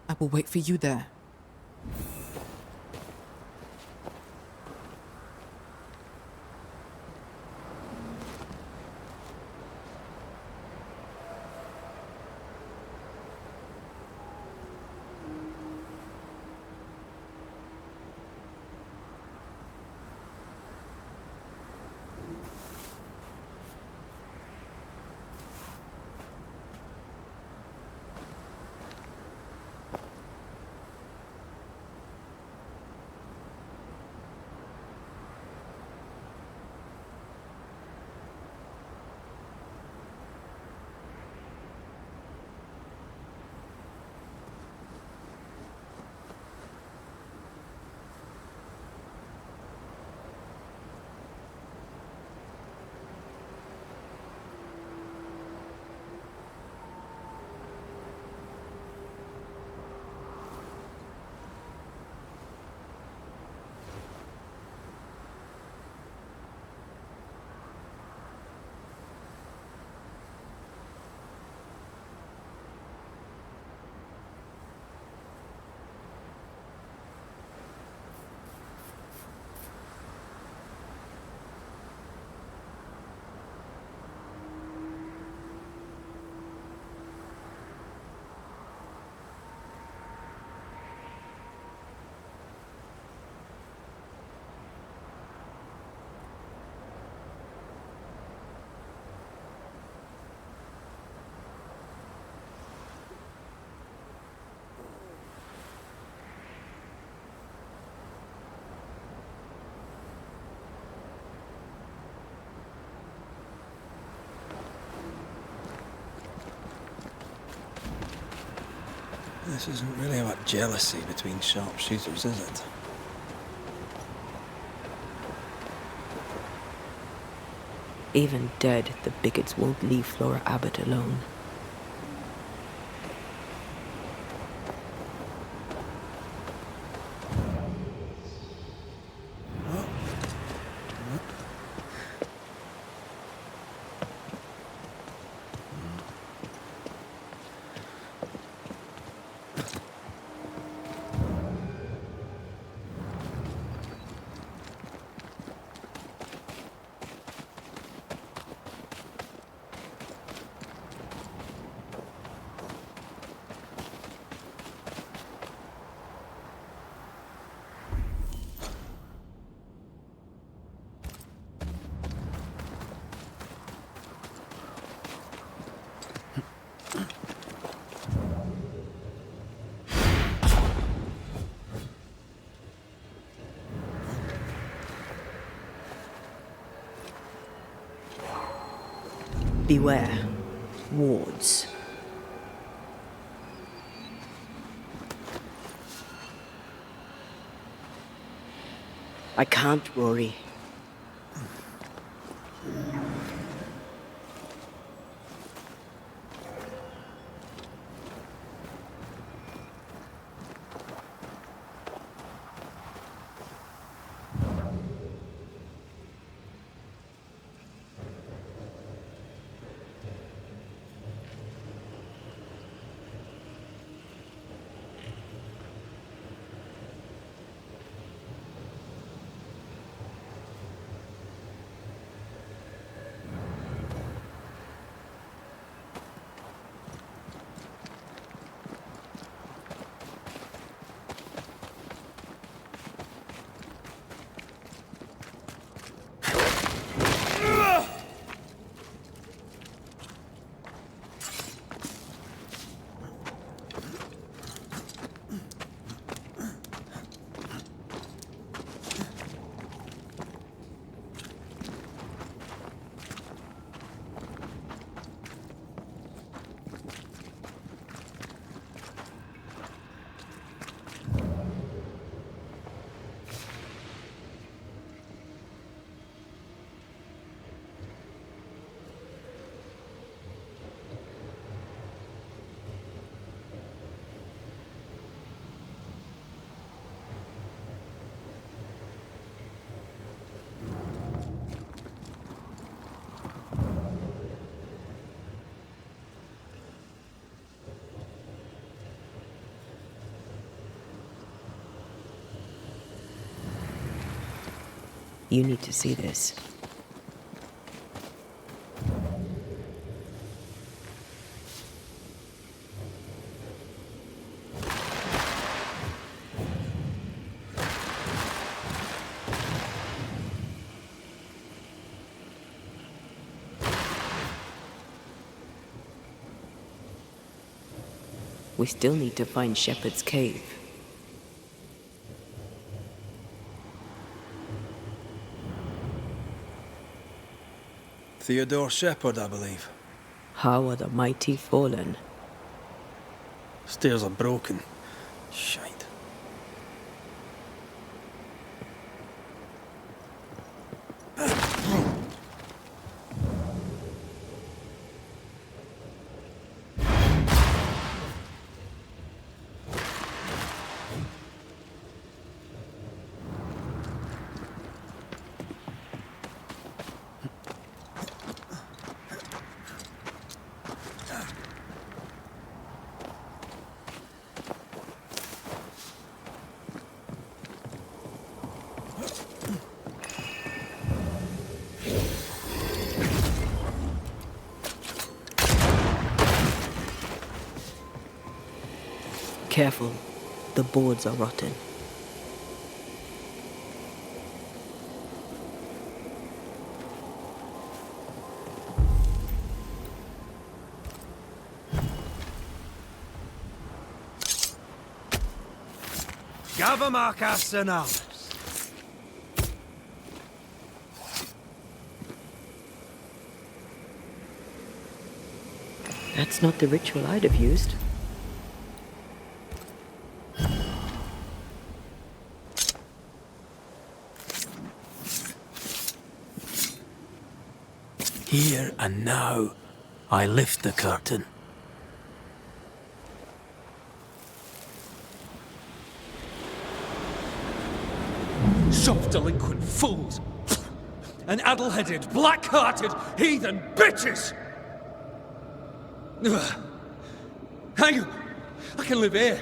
I will wait for you there. This isn't really about jealousy between sharpshooters, is it? Even dead, the bigots won't leave Flora Abbott alone. Beware. Wards. I can't, Rory. You need to see this. We still need to find Shepherd's Cave. Theodore Shepherd, I believe. How are the mighty fallen? Stairs are broken. Shite. Careful, the boards are rotten. Gavamarcas and ours. That's not the ritual I'd have used. Here and now, I lift the curtain. Soft delinquent fools! And addle-headed, black-hearted, heathen bitches! Ugh. Hang on! I can live here.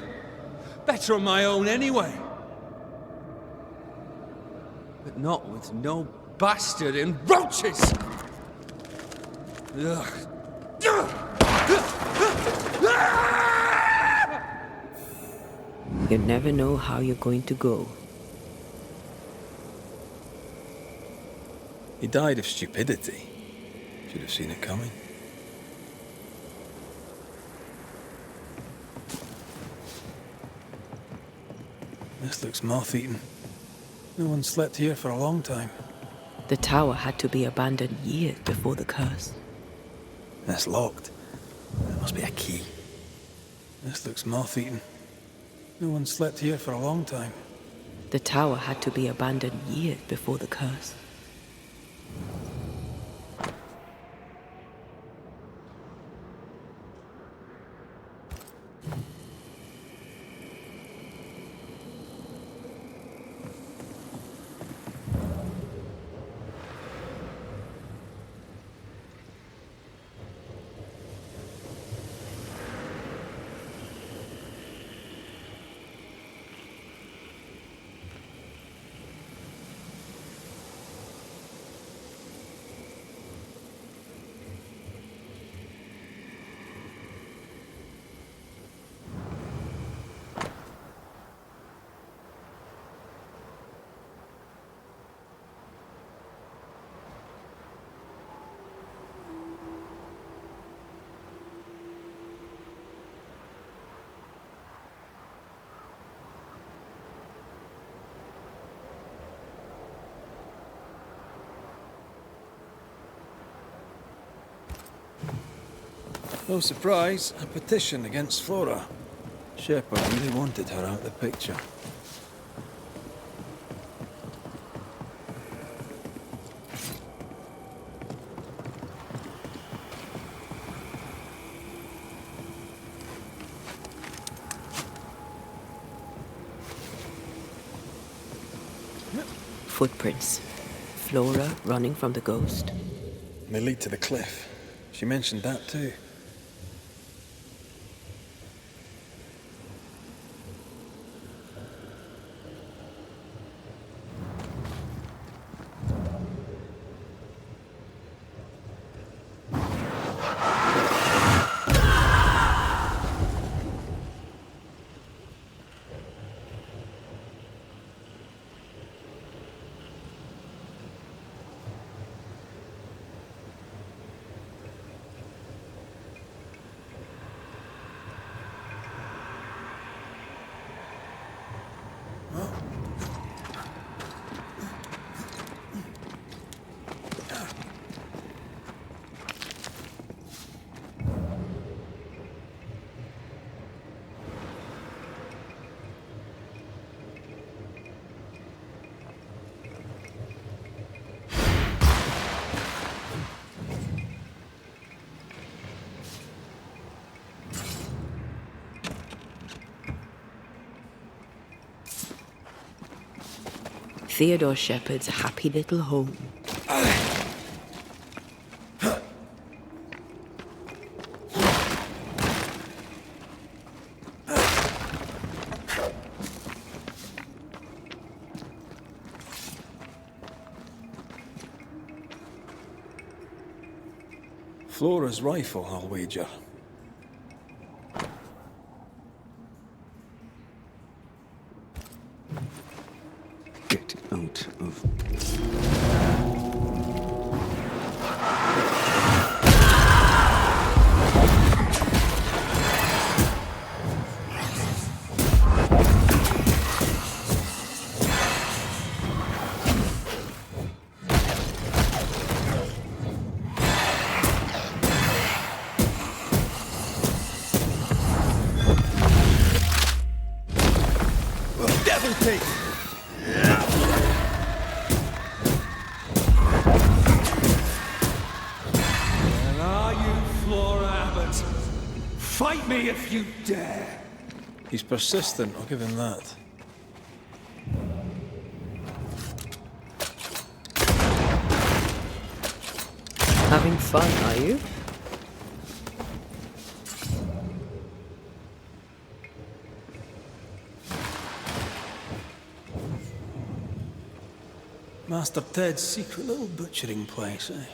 Better on my own anyway. But not with no bastard in roaches! Ugh. You never know how you're going to go. He died of stupidity. Should have seen it coming. This looks moth-eaten. No one slept here for a long time. The tower had to be abandoned years before the curse. It's locked. There must be a key. This looks moth-eaten. No one slept here for a long time. The tower had to be abandoned years before the curse. No surprise, a petition against Flora. Shepard really wanted her out of the picture. Footprints. Flora running from the ghost. They lead to the cliff. She mentioned that too. Theodore Shepard's happy little home. Flora's rifle, I'll wager. Get out of... Devil take! Where are you, Flora Abbott? Fight me if you dare! He's persistent, I'll give him that. Having fun, are you? Master Ted's secret little butchering place, eh?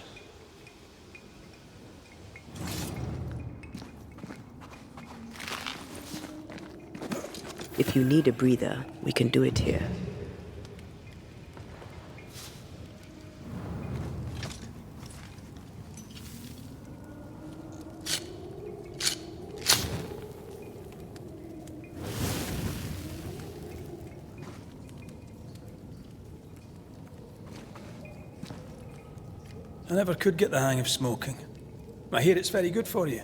If you need a breather, we can do it here. I never could get the hang of smoking. I hear it's very good for you.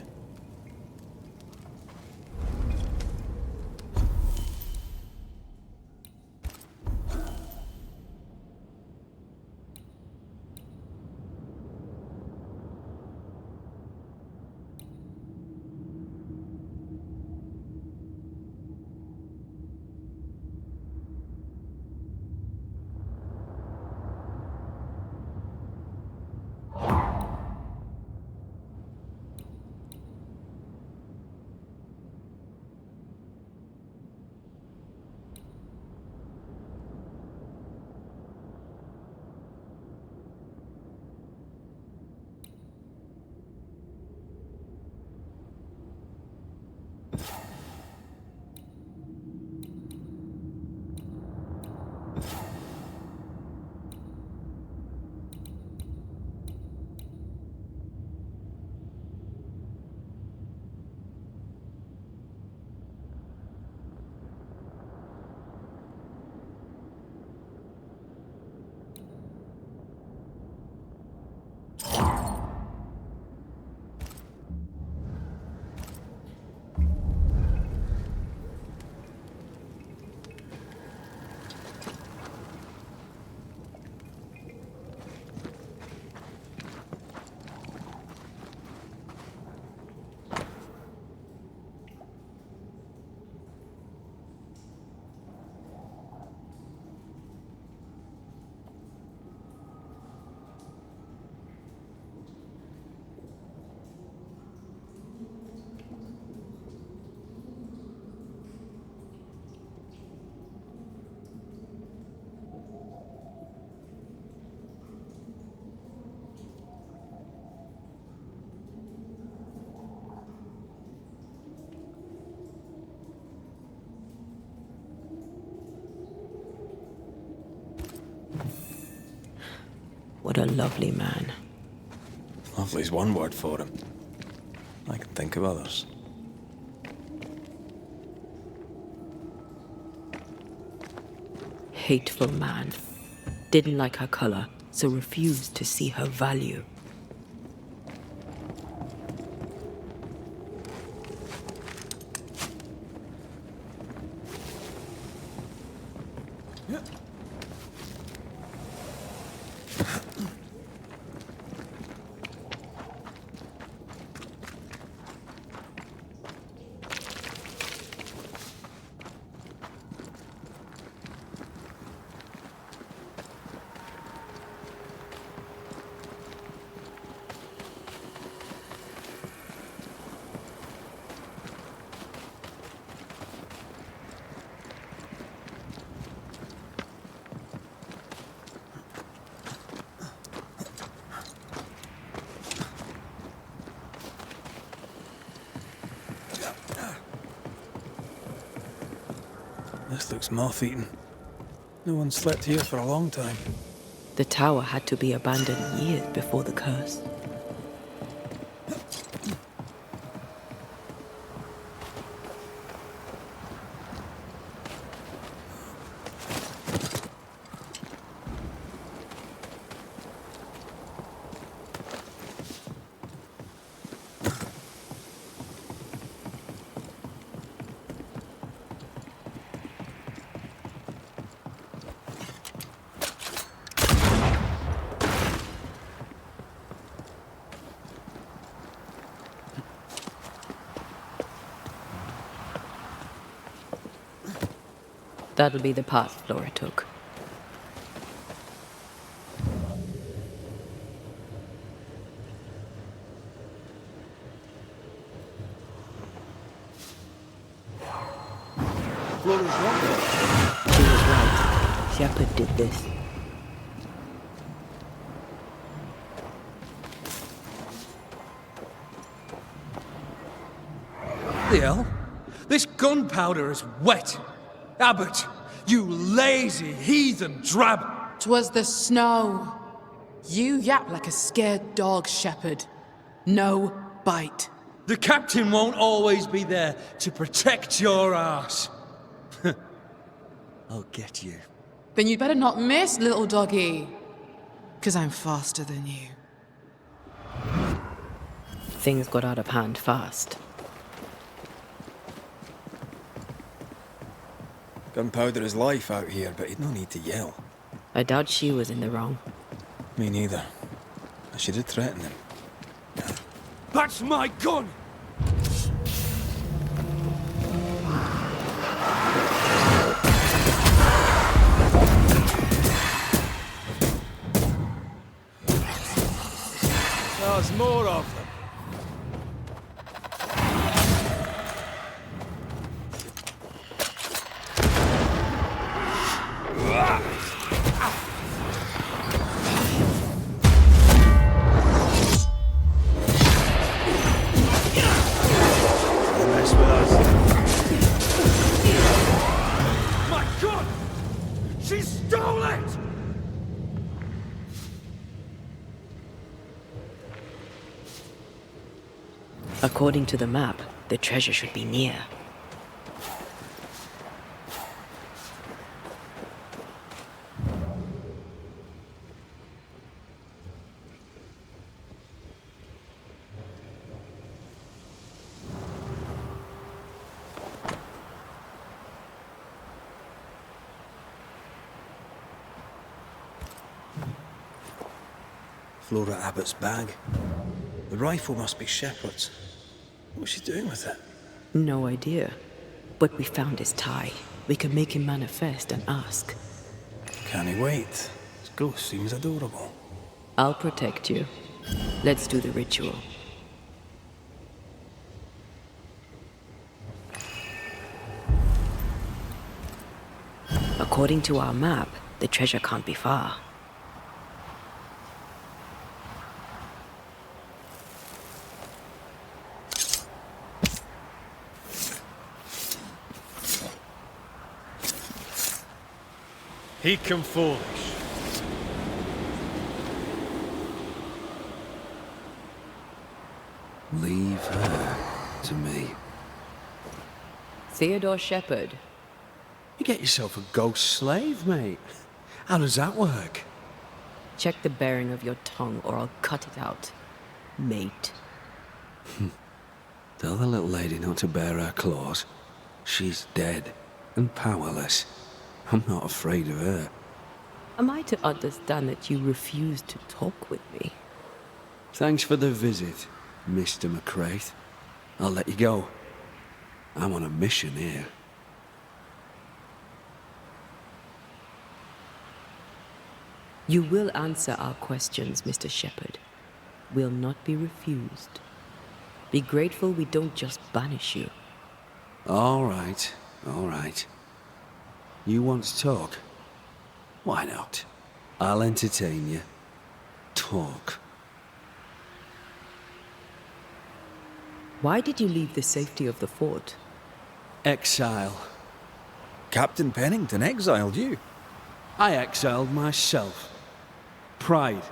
What a lovely man. Lovely's one word for him. I can think of others. Hateful man. Didn't like her color, so refused to see her value. This looks moth-eaten. No one slept here for a long time. The tower had to be abandoned years before the curse. That'll be the path Flora took. Flora's wrong. She was right. Shepard did this. The hell? This gunpowder is wet. Abbott, you lazy heathen drab. 'Twas the snow. You yap like a scared dog, Shepard. No bite. The captain won't always be there to protect your ass. I'll get you. Then you'd better not miss, little doggy. 'Cause I'm faster than you. Things got out of hand fast. Gunpowder is life out here, but he'd no need to yell. I doubt she was in the wrong. Me neither. I should have threatened him. That's my gun! There's more of them. Mess with us. My gun! She stole it! According to the map, the treasure should be near. Flora Abbott's bag. The rifle must be Shepard's. What's she doing with it? No idea. But we found his tie. We can make him manifest and ask. Can he wait? His ghost seems adorable. I'll protect you. Let's do the ritual. According to our map, the treasure can't be far. He come foolish. Leave her to me. Theodore Shepard. You get yourself a ghost slave, mate. How does that work? Check the bearing of your tongue or I'll cut it out. Mate. Tell the little lady not to bare her claws. She's dead and powerless. I'm not afraid of her. Am I to understand that you refuse to talk with me? Thanks for the visit, Mr. McCraith. I'll let you go. I'm on a mission here. You will answer our questions, Mr. Shepard. Will not be refused. Be grateful we don't just banish you. All right, all right. You want to talk? Why not? I'll entertain you. Talk. Why did you leave the safety of the fort? Exile. Captain Pennington exiled you. I exiled myself. Pride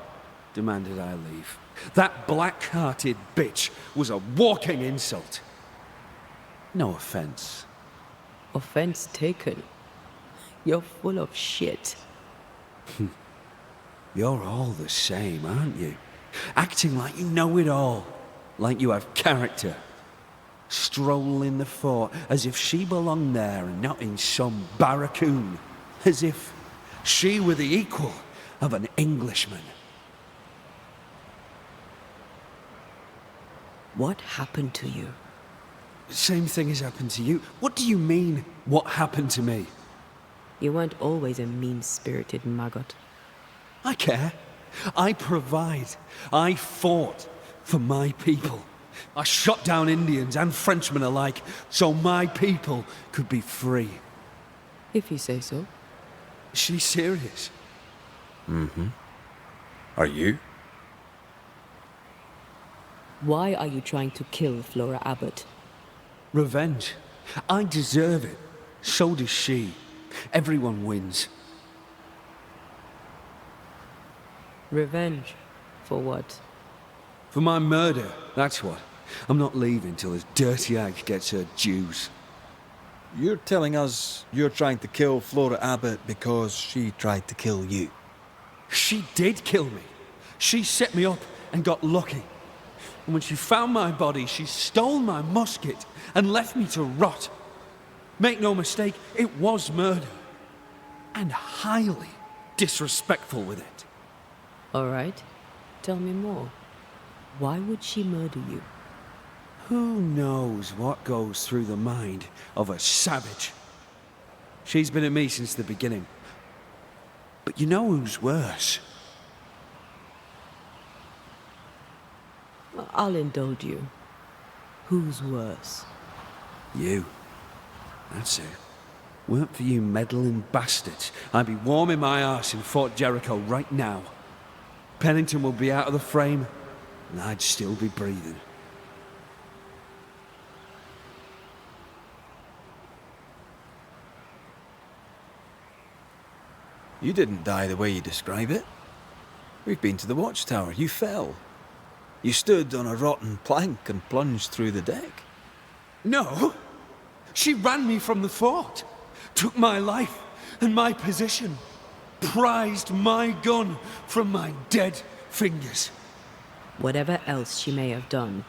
demanded I leave. That black-hearted bitch was a walking insult. No offense. Offense taken. You're full of shit. You're all the same, aren't you? Acting like you know it all. Like you have character. Strolling the fort as if she belonged there and not in some barracoon. As if she were the equal of an Englishman. What happened to you? Same thing has happened to you. What do you mean, what happened to me? You weren't always a mean-spirited maggot. I care. I provide. I fought for my people. I shot down Indians and Frenchmen alike so my people could be free. If you say so. She's serious. Mm-hmm. Are you? Why are you trying to kill Flora Abbott? Revenge. I deserve it. So does she. Everyone wins. Revenge? For what? For my murder, that's what. I'm not leaving till this dirty hag gets her dues. You're telling us you're trying to kill Flora Abbott because she tried to kill you. She did kill me. She set me up and got lucky. And when she found my body, she stole my musket and left me to rot. Make no mistake, it was murder. And highly disrespectful with it. All right. Tell me more. Why would she murder you? Who knows what goes through the mind of a savage? She's been at me since the beginning. But you know who's worse? I'll indulge you. Who's worse? You. That's it. Weren't for you meddling bastards, I'd be warming my arse in Fort Jericho right now. Pennington will be out of the frame, and I'd still be breathing. You didn't die the way you describe it. We've been to the watchtower. You fell. You stood on a rotten plank and plunged through the deck. No! She ran me from the fort, took my life and my position, prized my gun from my dead fingers. Whatever else she may have done,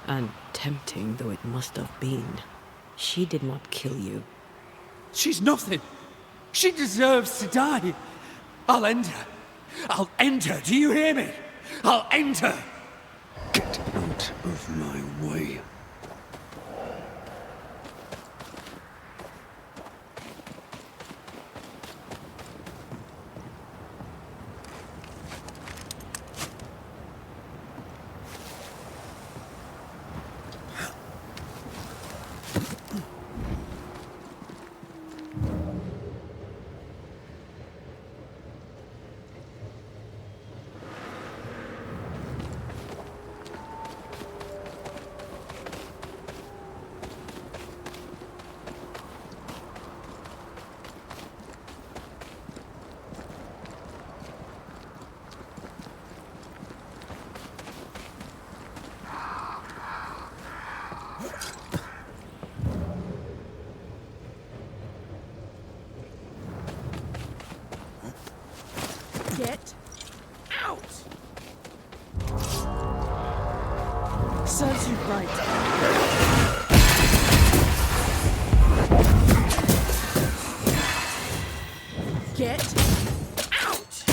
and tempting though it must have been, she did not kill you. She's nothing. She deserves to die. I'll end her. I'll end her. Do you hear me? I'll end her. Get out of my way. Get out! Serves you right. Get out!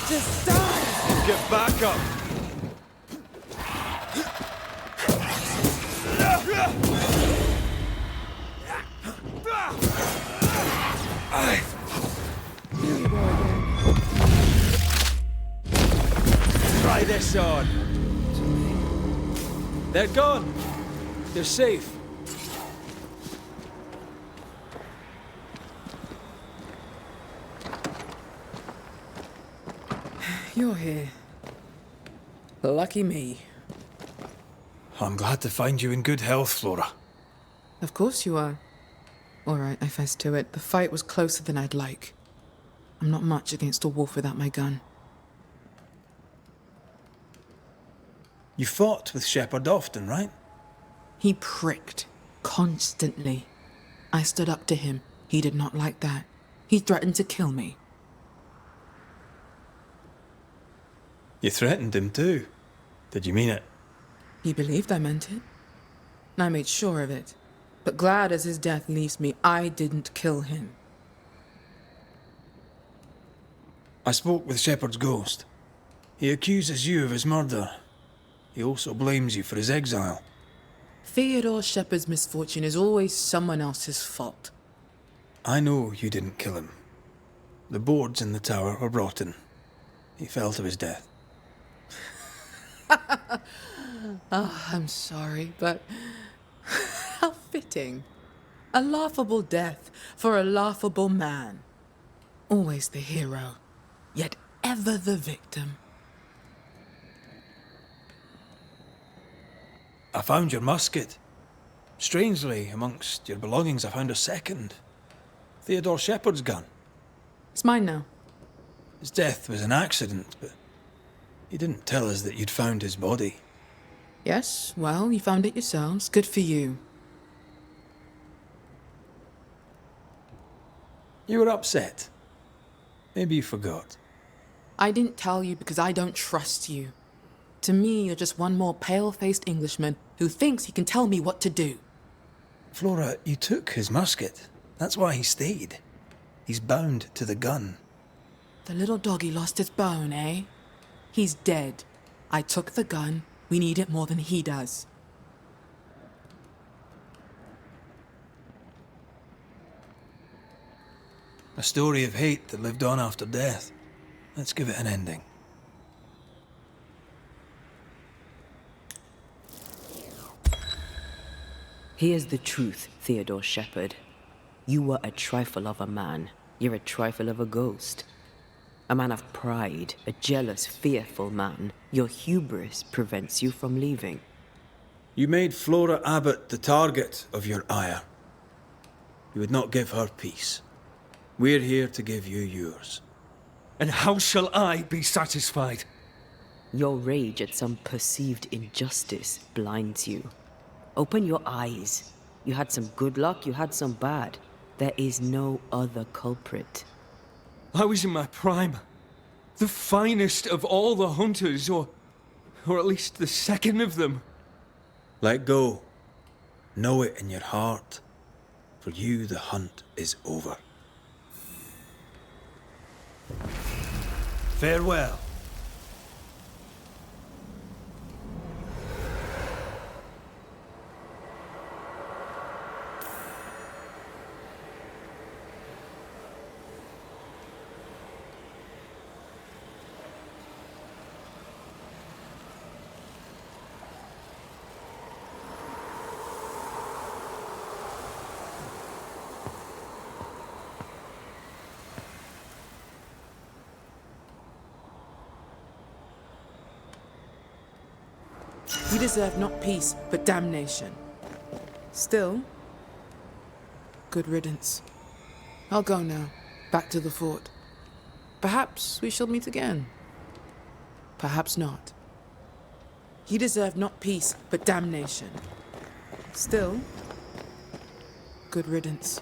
Just die! Get back up! Try this on. They're gone. They're safe. You're here. Lucky me. I'm glad to find you in good health, Flora. Of course you are. All right, I fess to it. The fight was closer than I'd like. I'm not much against a wolf without my gun. You fought with Shepard often, right? He pricked. Constantly. I stood up to him. He did not like that. He threatened to kill me. You threatened him too. Did you mean it? He believed I meant it. I made sure of it. But glad as his death leaves me, I didn't kill him. I spoke with Shepard's ghost. He accuses you of his murder. He also blames you for his exile. Theodore Shepard's misfortune is always someone else's fault. I know you didn't kill him. The boards in the tower are rotten. He fell to his death. Oh, I'm sorry, but how fitting. A laughable death for a laughable man. Always the hero, yet ever the victim. I found your musket. Strangely, amongst your belongings, I found a second. Theodore Shepard's gun. It's mine now. His death was an accident, but you didn't tell us that you'd found his body. Yes, well, you found it yourselves. Good for you. You were upset. Maybe you forgot. I didn't tell you because I don't trust you. To me, you're just one more pale-faced Englishman who thinks he can tell me what to do. Flora, you took his musket. That's why he stayed. He's bound to the gun. The little doggy lost his bone, eh? He's dead. I took the gun. We need it more than he does. A story of hate that lived on after death. Let's give it an ending. Here's the truth, Theodore Shepherd. You were a trifle of a man. You're a trifle of a ghost. A man of pride, a jealous, fearful man. Your hubris prevents you from leaving. You made Flora Abbott the target of your ire. You would not give her peace. We're here to give you yours. And how shall I be satisfied? Your rage at some perceived injustice blinds you. Open your eyes. You had some good luck, you had some bad. There is no other culprit. I was in my prime. The finest of all the hunters, or at least the second of them. Let go. Know it in your heart. For you, the hunt is over. Farewell. He deserved not peace, but damnation. Still, good riddance. I'll go now, back to the fort. Perhaps we shall meet again. Perhaps not. He deserved not peace, but damnation. Still, good riddance.